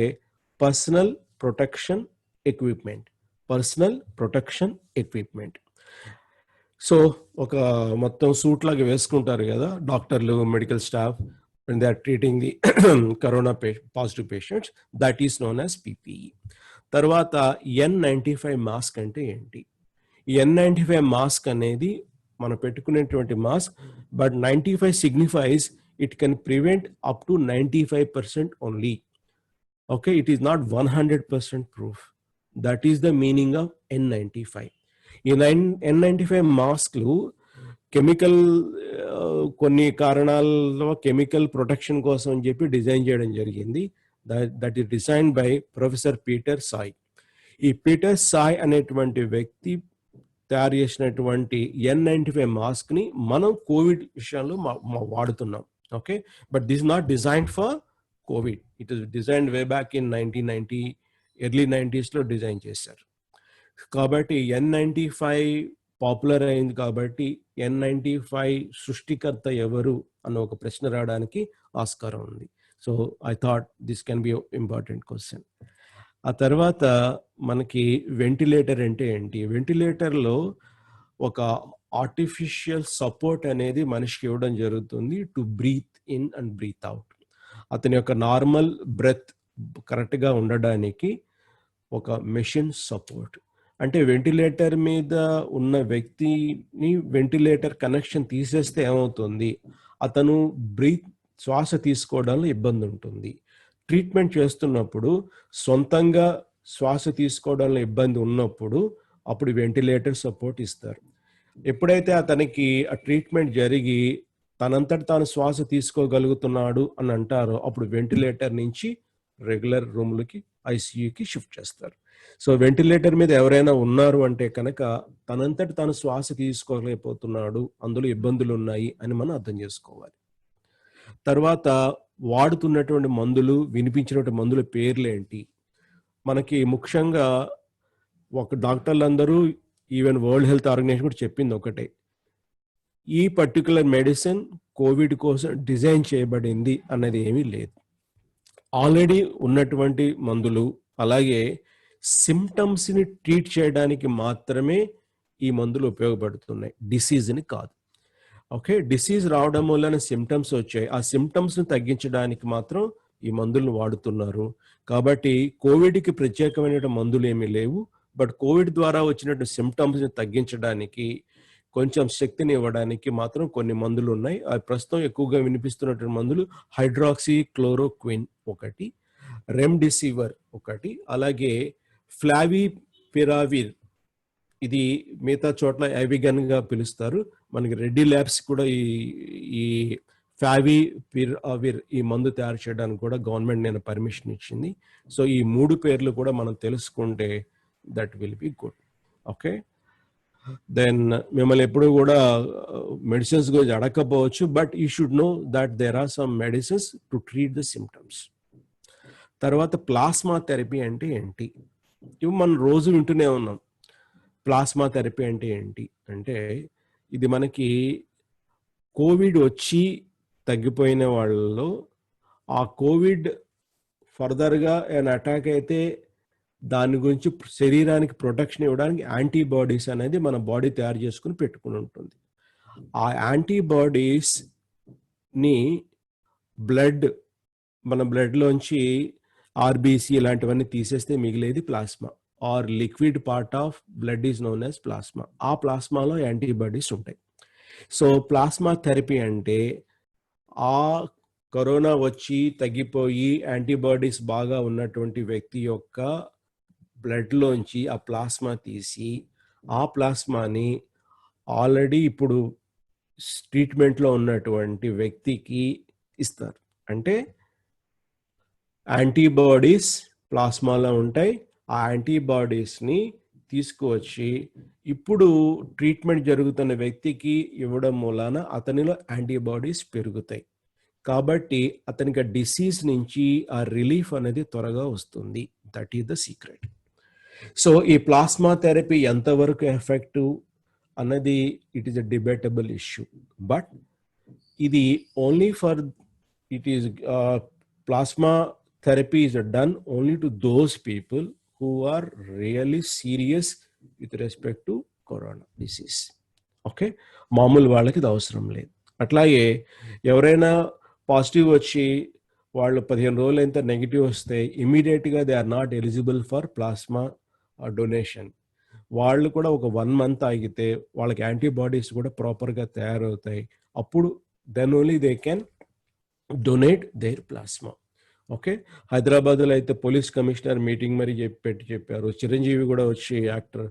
personal protection equipment. Personal protection equipment. So ఒక మొత్తం సూట్ లాగా వేసుకుంటారు కదా డాక్టర్లు, medical staff, and they are treating the corona positive patients. That is known as PPE. తర్వాత N95 మాస్క్ అంటే ఏంటి? ఈ N95 మాస్క్ అనేది మనం పెట్టుకునేటువంటి mask, but 95 signifies it can prevent up to 95% only. Okay, it is not 100% proof. That is the meaning of N95. ఈ N95 మాస్క్లు chemical కొన్ని కారణాల్లో కెమికల్ ప్రొటెక్షన్ కోసం అని చెప్పి డిజైన్ చేయడం జరిగింది. That is design by professor Peter Sai. ఈ Peter Sai అనేటువంటి వ్యక్తి తయారు చేసినటువంటి N95 మాస్క్ ని మనం కోవిడ్ విషయంలో వాడుతున్నాం. Okay, but this not designed for Covid. It is designed way back in 1990 early 90s లో డిజైన్ చేశారు. కాబట్టి N95 పాపులర్ అయింది. కాబట్టి N95 సృష్టికర్త ఎవరు అన్న ఒక ప్రశ్న రావడానికి ఆస్కారం ఉంది. So I thought this can be important question. ఆ తర్వాత మనకి వెంటిలేటర్ అంటే ఏంటి? వెంటిలేటర్లో ఒక ఆర్టిఫిషియల్ సపోర్ట్ అనేది మనిషికి ఇవ్వడం జరుగుతుంది to breathe in and breathe out. అతని యొక్క నార్మల్ బ్రెత్ కరెక్ట్గా ఉండడానికి ఒక మెషిన్ సపోర్ట్. అంటే వెంటిలేటర్ మీద ఉన్న వ్యక్తిని వెంటిలేటర్ కనెక్షన్ తీసేస్తే ఏమవుతుంది? అతను శ్వాస తీసుకోవడంలో ఇబ్బంది ఉంటుంది. ట్రీట్మెంట్ చేస్తున్నప్పుడు సొంతంగా శ్వాస తీసుకోవడంలో ఇబ్బంది ఉన్నప్పుడు అప్పుడు వెంటిలేటర్ సపోర్ట్ ఇస్తారు. ఎప్పుడైతే అతనికి ఆ ట్రీట్మెంట్ జరిగి తనంతట తాను శ్వాస తీసుకోగలుగుతున్నాడు అని అంటారో అప్పుడు వెంటిలేటర్ నుంచి రెగ్యులర్ రూమ్లకి, ఐసీయూకి షిఫ్ట్ చేస్తారు. సో వెంటిలేటర్ మీద ఎవరైనా ఉన్నారు అంటే కనుక తనంతట తాను శ్వాస తీసుకోలేకపోతున్నాడు, అందులో ఇబ్బందులు ఉన్నాయి అని మనం అర్థం చేసుకోవాలి. తర్వాత వాడుతున్నటువంటి మందులు, వినిపించినటువంటి మందుల పేర్లు ఏంటి? మనకి ముఖ్యంగా ఒక డాక్టర్లందరూ, ఈవెన్ వరల్డ్ హెల్త్ ఆర్గనైజేషన్ కూడా చెప్పింది ఒకటే, ఈ పర్టికులర్ మెడిసిన్ కోవిడ్ కోసం డిజైన్ చేయబడింది అన్నది ఏమీ లేదు. ఆల్రెడీ ఉన్నటువంటి మందులు, అలాగే సిమ్టమ్స్ని ట్రీట్ చేయడానికి మాత్రమే ఈ మందులు ఉపయోగపడుతున్నాయి, డిసీజ్ని కాదు. ఓకే, డిసీజ్ రావడం వలన సిమ్టమ్స్ వచ్చాయి, ఆ సిమ్టమ్స్ని తగ్గించడానికి మాత్రం ఈ మందులను వాడుతున్నారు. కాబట్టి కోవిడ్కి ప్రత్యేకమైన మందులు ఏమీ లేవు, బట్ కోవిడ్ ద్వారా వచ్చినట్టు సిమ్టమ్స్ని తగ్గించడానికి, కొంచెం శక్తిని ఇవ్వడానికి మాత్రం కొన్ని మందులు ఉన్నాయి. అవి ప్రస్తుతం ఎక్కువగా వినిపిస్తున్నటువంటి మందులు హైడ్రాక్సీ క్లోరోక్విన్ ఒకటి, రెమ్డెసివిర్ ఒకటి, అలాగే ఫ్లావిపిరావిర్, ఇది మిగతా చోట్ల ఐవిగన్గా పిలుస్తారు. మనకి రెడ్డి ల్యాబ్స్ కూడా ఈ ఫ్లావిపిరావిర్ ఈ మందు తయారు చేయడానికి కూడా గవర్నమెంట్ నేను పర్మిషన్ ఇచ్చింది. సో ఈ 3 పేర్లు కూడా మనం తెలుసుకుంటే that will be good. Okay, then మిమ్మల్ని ఎప్పుడు కూడా మెడిసిన్స్ గురించి అడగకపోవచ్చు, but you should know that there are some medicines to treat the symptoms. తర్వాత ప్లాస్మా థెరపీ అంటే ఏంటి? ఇవి మనం రోజు వింటూనే ఉన్నాం. ప్లాస్మా థెరపీ అంటే ఏంటి అంటే, ఇది మనకి కోవిడ్ వచ్చి తగ్గిపోయిన వాళ్ళలో ఆ కోవిడ్ ఫర్దర్గా ఏమైనా అటాక్ అయితే దాని గురించి శరీరానికి ప్రొటెక్షన్ ఇవ్వడానికి యాంటీబాడీస్ అనేది మన బాడీ తయారు చేసుకుని పెట్టుకుని ఉంటుంది. ఆ యాంటీబాడీస్ని మన బ్లడ్లోంచి ఆర్బీసీ ఇలాంటివన్నీ తీసేస్తే మిగిలేది plasma, or liquid part of blood is known as plasma. ఆ ప్లాస్మాలో యాంటీబాడీస్ ఉంటాయి. సో ప్లాస్మా థెరపీ అంటే ఆ కరోనా వచ్చి తగ్గిపోయి యాంటీబాడీస్ బాగా ఉన్నటువంటి వ్యక్తి యొక్క బ్లడ్లోంచి ఆ ప్లాస్మా తీసి ఆ ప్లాస్మాని ఆల్రెడీ ఇప్పుడు ట్రీట్మెంట్లో ఉన్నటువంటి వ్యక్తికి ఇస్తారు. అంటే యాంటీబాడీస్ ప్లాస్మాలో ఉంటాయి. ఆ యాంటీబాడీస్ని తీసుకువచ్చి ఇప్పుడు ట్రీట్మెంట్ జరుగుతున్న వ్యక్తికి ఇవ్వడం మూలాన అతనిలో యాంటీబాడీస్ పెరుగుతాయి. కాబట్టి అతనికి డిసీజ్ నుంచి ఆ రిలీఫ్ అనేది త్వరగా వస్తుంది. That is the secret. So ఈ ప్లాస్మా థెరపీ ఎంతవరకు ఎఫెక్టివ్ అన్నది it is a debatable issue. But ఇది only for it is plasma therapy is done only to those people who are really serious with respect to corona disease. Okay, మామూలు వాళ్ళకి ఇది అవసరం లేదు. అట్లాగే ఎవరైనా పాజిటివ్ వచ్చి వాళ్ళు 15 రోజులు ఎంత నెగిటివ్ వస్తే ఇమీడియట్గా they are not eligible for plasma donation. వాళ్ళు కూడా ఒక 1 మంత్ ఆగితే వాళ్ళకి యాంటీబాడీస్ కూడా ప్రాపర్గా తయారవుతాయి. అప్పుడు then only they can donate their plasma. Okay, హైదరాబాద్లో అయితే పోలీస్ కమిషనర్ మీటింగ్ మరి చెప్పారు. చిరంజీవి కూడా వచ్చి యాక్టర్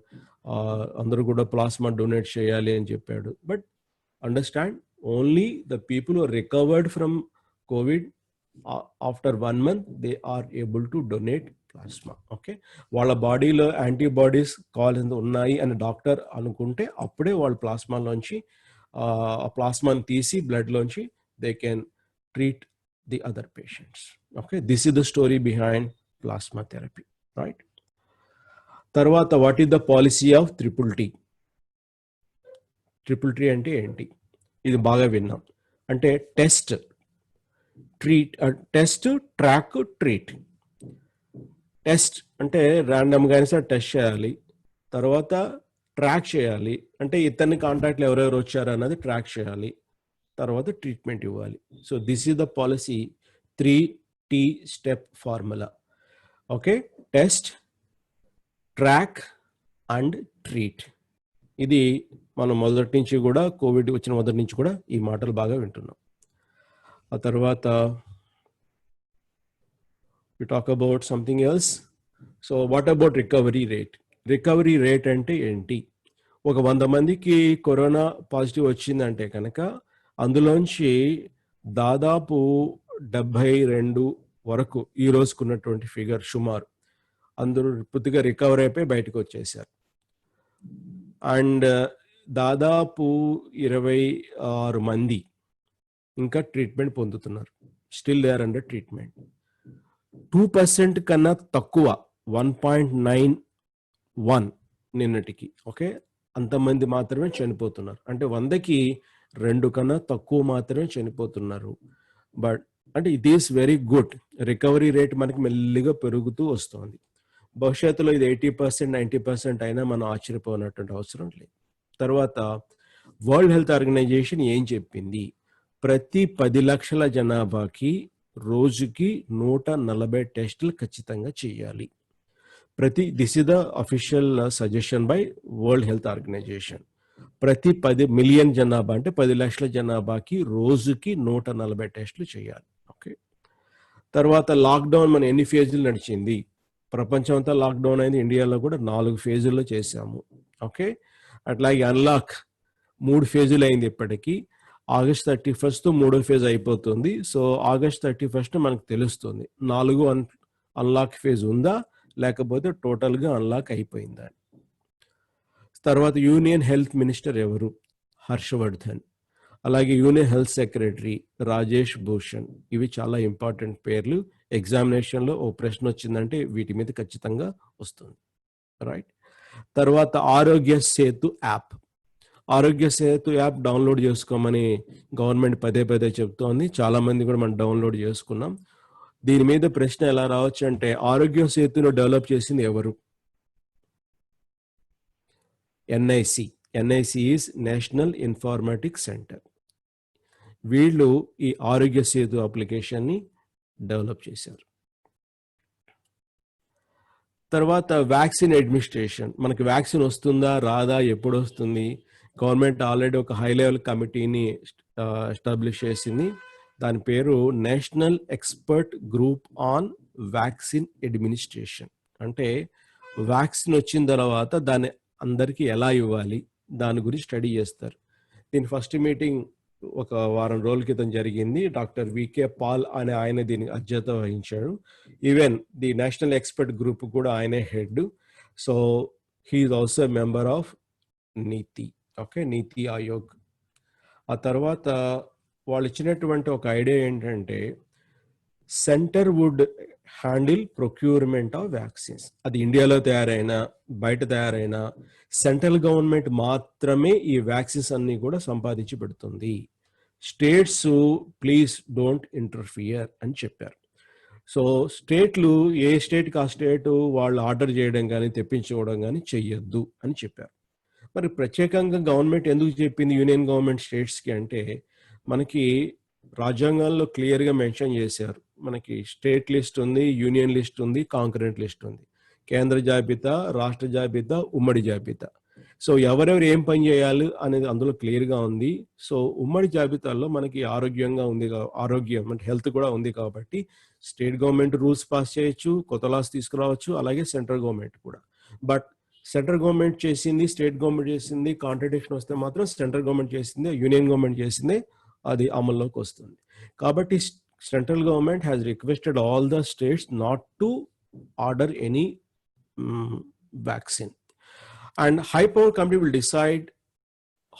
అందరూ కూడా ప్లాస్మా డొనేట్ చేయాలి అని చెప్పాడు. But understand, only the people who recovered from COVID after 1 month they are able to donate plasma. Okay, వాళ్ళ బాడీలో యాంటీబాడీస్ కావాల్సింది ఉన్నాయి అని డాక్టర్ అనుకుంటే అప్పుడే వాళ్ళ ప్లాస్మాలోంచి ఆ ప్లాస్మాని తీసి బ్లడ్లోంచి they can treat the other patients. Okay, this is the story behind plasma therapy, right? తర్వాత what is the policy of triple T? Triple T అంటే ఏంటి? ఇది బాగా విన్నాం. అంటే test, treat, test, track, treat. టెస్ట్ అంటే ర్యాండమ్గా అయినా సరే టెస్ట్ చేయాలి. తర్వాత ట్రాక్ చేయాలి, అంటే ఇతన్ని కాంటాక్ట్లు ఎవరెవరు వచ్చారు అన్నది ట్రాక్ చేయాలి. తర్వాత ట్రీట్మెంట్ ఇవ్వాలి. So this is the policy 3T step formula. Okay, test, track and treat. ఇది మనం మొదటి నుంచి కూడా, కోవిడ్ వచ్చిన మొదటి నుంచి కూడా ఈ మాటలు బాగా వింటున్నాం. ఆ తర్వాత we talk about something else. So what about recovery rate? Recovery rate అంటే ఏంటి? ఒక 100 మందికి కరోనా పాజిటివ్ వచ్చిందంటే కనుక అందులోంచి దాదాపు 72 వరకు ఈ రోజుకున్నటువంటి ఫిగర్ సుమారు అందరూ పూర్తిగా రికవర్ అయిపోయి బయటకు వచ్చేసారు. అండ్ దాదాపు 26 మంది ఇంకా ట్రీట్మెంట్ పొందుతున్నారు. Still they are under treatment. 2% కన్నా తక్కువ, 1.91 నిన్నటికి. ఓకే, అంతమంది మాత్రమే చనిపోతున్నారు. అంటే 100కి 2 కన్నా తక్కువ మాత్రమే చనిపోతున్నారు. బట్ అంటే it is very good. Recovery rate మనకి మెల్లిగా పెరుగుతూ వస్తుంది. భవిష్యత్తులో ఇది 80%, 90% అయినా మనం ఆశ్చర్యపోనటువంటి అవసరం లేదు. తర్వాత వరల్డ్ హెల్త్ ఆర్గనైజేషన్ ఏం చెప్పింది? ప్రతి 10 లక్షల జనాభాకి రోజుకి 140 టెస్టులు ఖచ్చితంగా చేయాలి. This is the official suggestion by World Health Organization. ప్రతి 10 మిలియన్ జనాభా అంటే 10 లక్షల జనాభాకి రోజుకి 140 టెస్టులు చేయాలి. ఓకే, తర్వాత లాక్డౌన్ మన ఎన్ని ఫేజులు నడిచింది? ప్రపంచం అంతా లాక్డౌన్ అయింది, ఇండియాలో కూడా 4 ఫేజుల్లో చేశాము. ఓకే, అట్లాగే అన్లాక్ 3 ఫేజులు అయింది. ఇప్పటికీ August 31st 3వ ఫేజ్ అయిపోతుంది. సో August 31st మనకు తెలుస్తుంది 4 అన్లాక్ ఫేజ్ ఉందా లేకపోతే టోటల్గా అన్లాక్ అయిపోయిందా. తర్వాత యూనియన్ హెల్త్ మినిస్టర్ ఎవరు? హర్షవర్ధన్. అలాగే union health secretary Rajesh Bhushan. ఇవి చాలా ఇంపార్టెంట్ పేర్లు. ఎగ్జామినేషన్లో ఓ ప్రశ్న వచ్చిందంటే వీటి మీద ఖచ్చితంగా వస్తుంది, రైట్? తర్వాత ఆరోగ్య సేతు యాప్. ఆరోగ్య సేతు యాప్ డౌన్లోడ్ చేసుకోమని గవర్నమెంట్ పదే చెప్తోంది. చాలా మంది కూడా మనం డౌన్లోడ్ చేసుకున్నాం. దీని మీద ప్రశ్న ఎలా రావచ్చు అంటే ఆరోగ్య సేతును డెవలప్ చేసింది ఎవరు? NIC. NIC is national informatics centre. వీళ్ళు ఈ ఆరోగ్య సేతు అప్లికేషన్ని డెవలప్ చేశారు. తర్వాత వ్యాక్సిన్ అడ్మినిస్ట్రేషన్. మనకి వ్యాక్సిన్ వస్తుందా రాదా, ఎప్పుడు వస్తుంది? గవర్నమెంట్ ఆల్రెడీ ఒక హై లెవెల్ కమిటీని ఎస్టాబ్లిష్ చేసింది. దాని పేరు national expert group on vaccine administration. అంటే వ్యాక్సిన్ వచ్చిన తర్వాత దాన్ని అందరికీ ఎలా ఇవ్వాలి దాని గురించి స్టడీ చేస్తారు. దీని ఫస్ట్ మీటింగ్ ఒక వారం రోజుల క్రితం జరిగింది. డాక్టర్ వికే పాల్ అనే ఆయన దీనికి అధ్యత వహించాడు. Even the national expert group కూడా ఆయనే head. So he is also member of Niti. Okay, Niti Aayog. ఆ తర్వాత వాళ్ళు ఇచ్చినటువంటి ఒక ఐడియా ఏంటంటే centre would handle procurement of vaccines. అది ఇండియాలో తయారైనా బయట తయారైనా సెంట్రల్ గవర్నమెంట్ మాత్రమే ఈ వ్యాక్సిన్స్ అన్ని కూడా సంపాదించి పెడుతుంది. స్టేట్స్ ప్లీజ్ డోంట్ ఇంటర్ఫియర్ అని చెప్పారు. సో స్టేట్లు ఏ స్టేట్కి ఆ స్టేట్ వాళ్ళు ఆర్డర్ చేయడం కానీ తెప్పించుకోవడం కానీ చెయ్యొద్దు అని చెప్పారు. మరి ప్రత్యేకంగా గవర్నమెంట్ ఎందుకు చెప్పింది యూనియన్ గవర్నమెంట్ స్టేట్స్కి అంటే మనకి రాజ్యాంగాల్లో క్లియర్గా మెన్షన్ చేశారు. మనకి స్టేట్ లిస్ట్ ఉంది, యూనియన్ లిస్ట్ ఉంది, కాంకరెంట్ లిస్ట్ ఉంది. కేంద్ర జాబితా, రాష్ట్ర జాబితా, ఉమ్మడి జాబితా. సో ఎవరెవరు ఏం పని చేయాలి అనేది అందులో క్లియర్గా ఉంది. సో ఉమ్మడి జాబితాలో మనకి ఆరోగ్యంగా ఉంది, ఆరోగ్యం అంటే హెల్త్ కూడా ఉంది కాబట్టి స్టేట్ గవర్నమెంట్ రూల్స్ పాస్ చేయొచ్చు, కొత్త లాస్ తీసుకురావచ్చు, అలాగే సెంట్రల్ గవర్నమెంట్ కూడా. బట్ సెంట్రల్ గవర్నమెంట్ చేసింది, స్టేట్ గవర్నమెంట్ చేసింది కాంట్రడిక్షన్ వస్తే మాత్రం సెంట్రల్ గవర్నమెంట్ చేసింది, యూనియన్ గవర్నమెంట్ చేసింది అది అమల్లోకి వస్తుంది. కాబట్టి central government has requested all the states not to order any vaccine, and high power committee will decide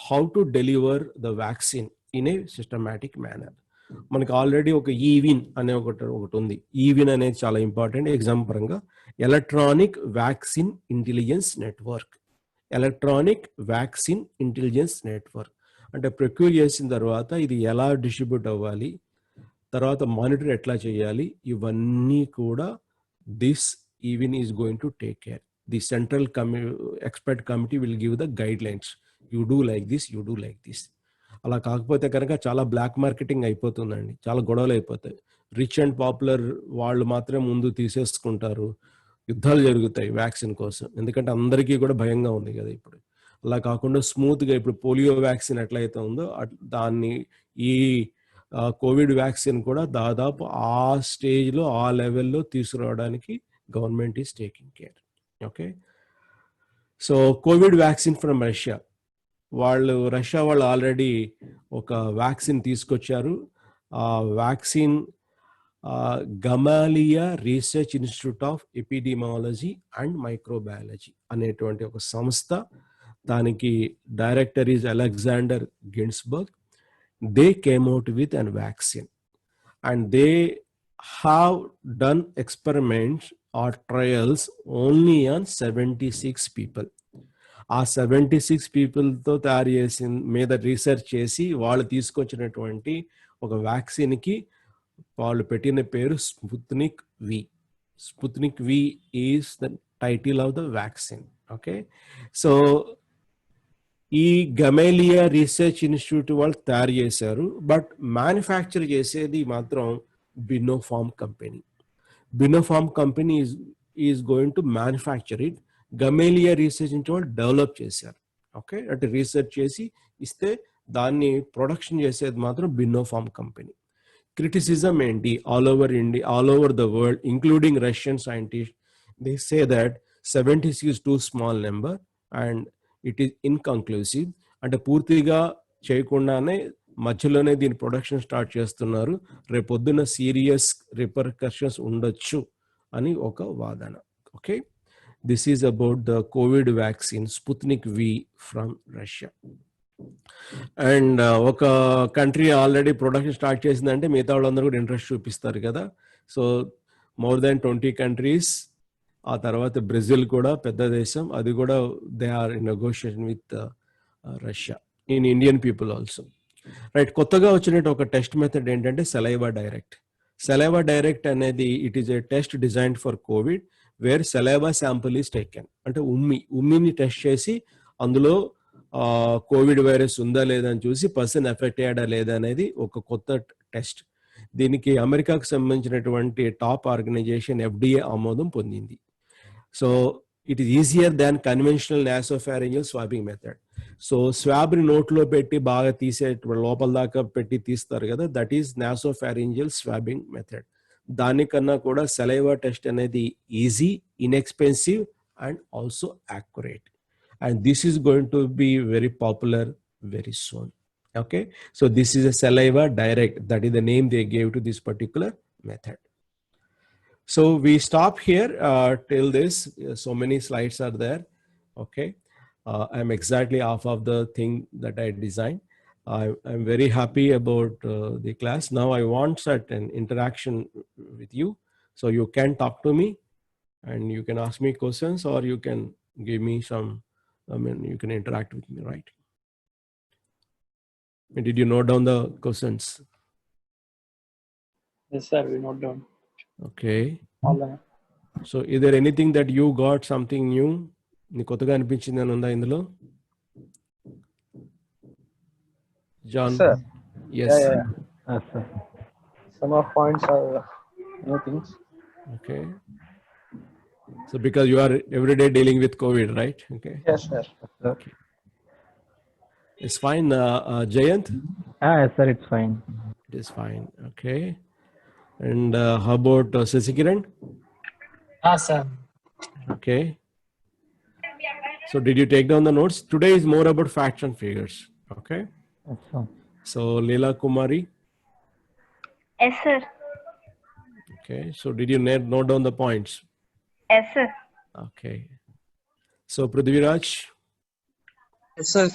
how to deliver the vaccine in a systematic manner. మనకి already ఒక even అనే ఒకటి ఉంది. ఈవిన్ అనేది చాలా ఇంపార్టెంట్. ఎగ్జామ్ పరంగా electronic vaccine intelligence network, electronic vaccine intelligence network అంటే procure చేసిన తర్వాత ఇది ఎలా డిస్ట్రిబ్యూట్ అవ్వాలి, తర్వాత మానిటర్ ఎట్లా చేయాలి, ఇవన్నీ కూడా this even is going to take care. The central expert committee will give the guidelines. You do like this, you do like this. అలా కాకపోతే కనుక చాలా బ్లాక్ మార్కెటింగ్ అయిపోతుందండి, చాలా గొడవలు అయిపోతాయి. రిచ్ అండ్ పాపులర్ వాళ్ళు మాత్రమే ముందు తీసేసుకుంటారు, యుద్ధాలు జరుగుతాయి వ్యాక్సిన్ కోసం, ఎందుకంటే అందరికీ కూడా భయంగా ఉంది కదా ఇప్పుడు. అలా కాకుండా స్మూత్గా ఇప్పుడు పోలియో వ్యాక్సిన్ ఎట్లయితే ఉందో దాన్ని ఈ కోవిడ్ వ్యాక్సిన్ కూడా దాదాపు ఆ స్టేజ్లో ఆ లెవెల్లో తీసుకురావడానికి government is taking care. Okay, so covid vaccine from Russia Russia వాళ్ళు ఆల్రెడీ ఒక వ్యాక్సిన్ తీసుకొచ్చారు. ఆ vaccine Gamaleya research institute of epidemiology and microbiology అనేటువంటి ఒక సంస్థ, దానికి director is Alexander Ginsburg. They came out with an vaccine and they have done experiments or trials only on 76 people. ఆ 76 పీపుల్తో తయారు చేసిన మీద రీసెర్చ్ చేసి వాళ్ళు తీసుకొచ్చినటువంటి ఒక వ్యాక్సిన్కి వాళ్ళు పెట్టిన పేరు Sputnik we. Sputnik we is the title of the vaccine. Okay, so ఈ గమేలియా రీసెర్చ్ ఇన్స్టిట్యూట్ వాళ్ళు తయారు చేశారు, బట్ మ్యానుఫ్యాక్చర్ చేసేది మాత్రం Binopharm company. Binopharm company is going to manufacture it. Gamelia research నుంచి వాళ్ళు డెవలప్ చేశారు. ఓకే, అంటే రీసెర్చ్ చేసి ఇస్తే దాన్ని ప్రొడక్షన్ చేసేది మాత్రం బినోఫార్మ్ కంపెనీ. క్రిటిసిజం ఏంటి? All over India, all over the world including Russian scientist, they say that 76 is too small number and it is inconclusive. అంటే పూర్తిగా చేయకుండానే మధ్యలోనే దీని ప్రొడక్షన్ స్టార్ట్ చేస్తున్నారు, రేపొద్దున సీరియస్ రిపర్కషన్స్ ఉండొచ్చు అని ఒక వాదన. Okay, this is about the COVID vaccine Sputnik V from Russia. And ఒక కంట్రీ ఆల్రెడీ ప్రొడక్షన్ స్టార్ట్ చేసిందంటే మిగతా వాళ్ళందరూ కూడా ఇంట్రెస్ట్ చూపిస్తారు కదా. సో మోర్ దాన్ 20 కంట్రీస్, ఆ తర్వాత బ్రెజిల్ కూడా పెద్ద దేశం, అది కూడా they are in negotiation with Russia, in Indian people also. Right, కొత్తగా వచ్చినట్టు ఒక టెస్ట్ మెథడ్ ఏంటంటే సెలైవా డైరెక్ట్. సెలైవా డైరెక్ట్ అనేది it is a test designed for COVID where saliva sample is taken. అంటే ఉమ్మిని టెస్ట్ చేసి అందులో కోవిడ్ వైరస్ ఉందా లేదా అని చూసి పర్సన్ ఎఫెక్ట్ అయ్యాడా లేదా అనేది ఒక కొత్త టెస్ట్. దీనికి అమెరికాకు సంబంధించినటువంటి టాప్ ఆర్గనైజేషన్ FDA ఆమోదం పొందింది. So it is easier than conventional nasopharyngeal swabbing method. So స్వాబ్ని నోట్లో పెట్టి బాగా తీసే లోపల దాకా పెట్టి తీస్తారు కదా, that is nasopharyngeal swabbing method. దానికన్నా కూడా సెలైవా టెస్ట్ అనేది easy, inexpensive and also accurate. And this is going to be very popular very soon. Okay, so this is a saliva direct, that is the name they gave to this particular method. So we stop here till this. So many slides are there. Okay, I'm exactly half of the thing that I designed. I'm very happy about the class. Now I want certain interaction with you, so you can talk to me and you can ask me questions, or you can give me some, you can interact with me, right? Did you note down the questions? Yes, sir. We note down. Okay. All the So is there anything that you got something new? నీ కొత్తగా అనిపించింది అని ఉందా ఇందులో? John? sir. Yes. Yeah. Yes, sir. Some of points are new things. Okay. So because you are every day dealing with COVID, right? Okay. Yes, sir. It's fine. Jayant, Yes, sir, it's fine. it is fine. Okay. And how about Sasikiran? Sir. Okay. So did you take down the notes? Today is more about facts and figures. Okay. Yes, sir. So Leela Kumari. Yes, sir. Okay. So did you note down the points? Yes, sir. Okay. So Prithviraj. Yes, sir.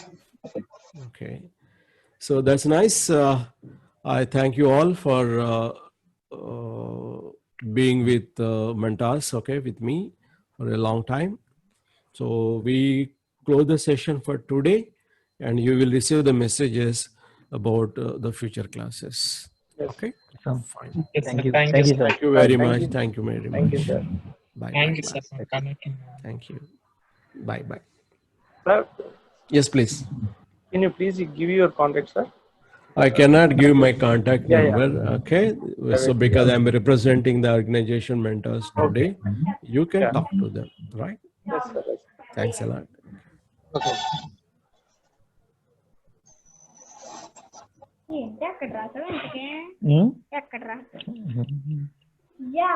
Okay. So that's nice. I thank you all for being with Mentas, okay, with me for a long time. So we close the session for today, and you will receive the messages about the future classes. Yes. Okay. So, Fine. Yes, thank sir. you. Thank Thank you, you, sir. Thank you very Thank much. you. Thank you very Thank you, much. sir. Bye. Thank you, Bye. sir, for connecting. Thank you. Bye. Bye. Sir, Yes, please. can you please give your contact, sir? I cannot give my contact Yeah, yeah. number. Okay. So because I'm representing the organization mentors today, you can Yeah. talk to them, right? Yes, sir. Yes. Thanks a lot. Okay. ఏంటి ఎక్కడ రాసావు ఇంతకే Hmm? ఎక్కడ రాసావు yeah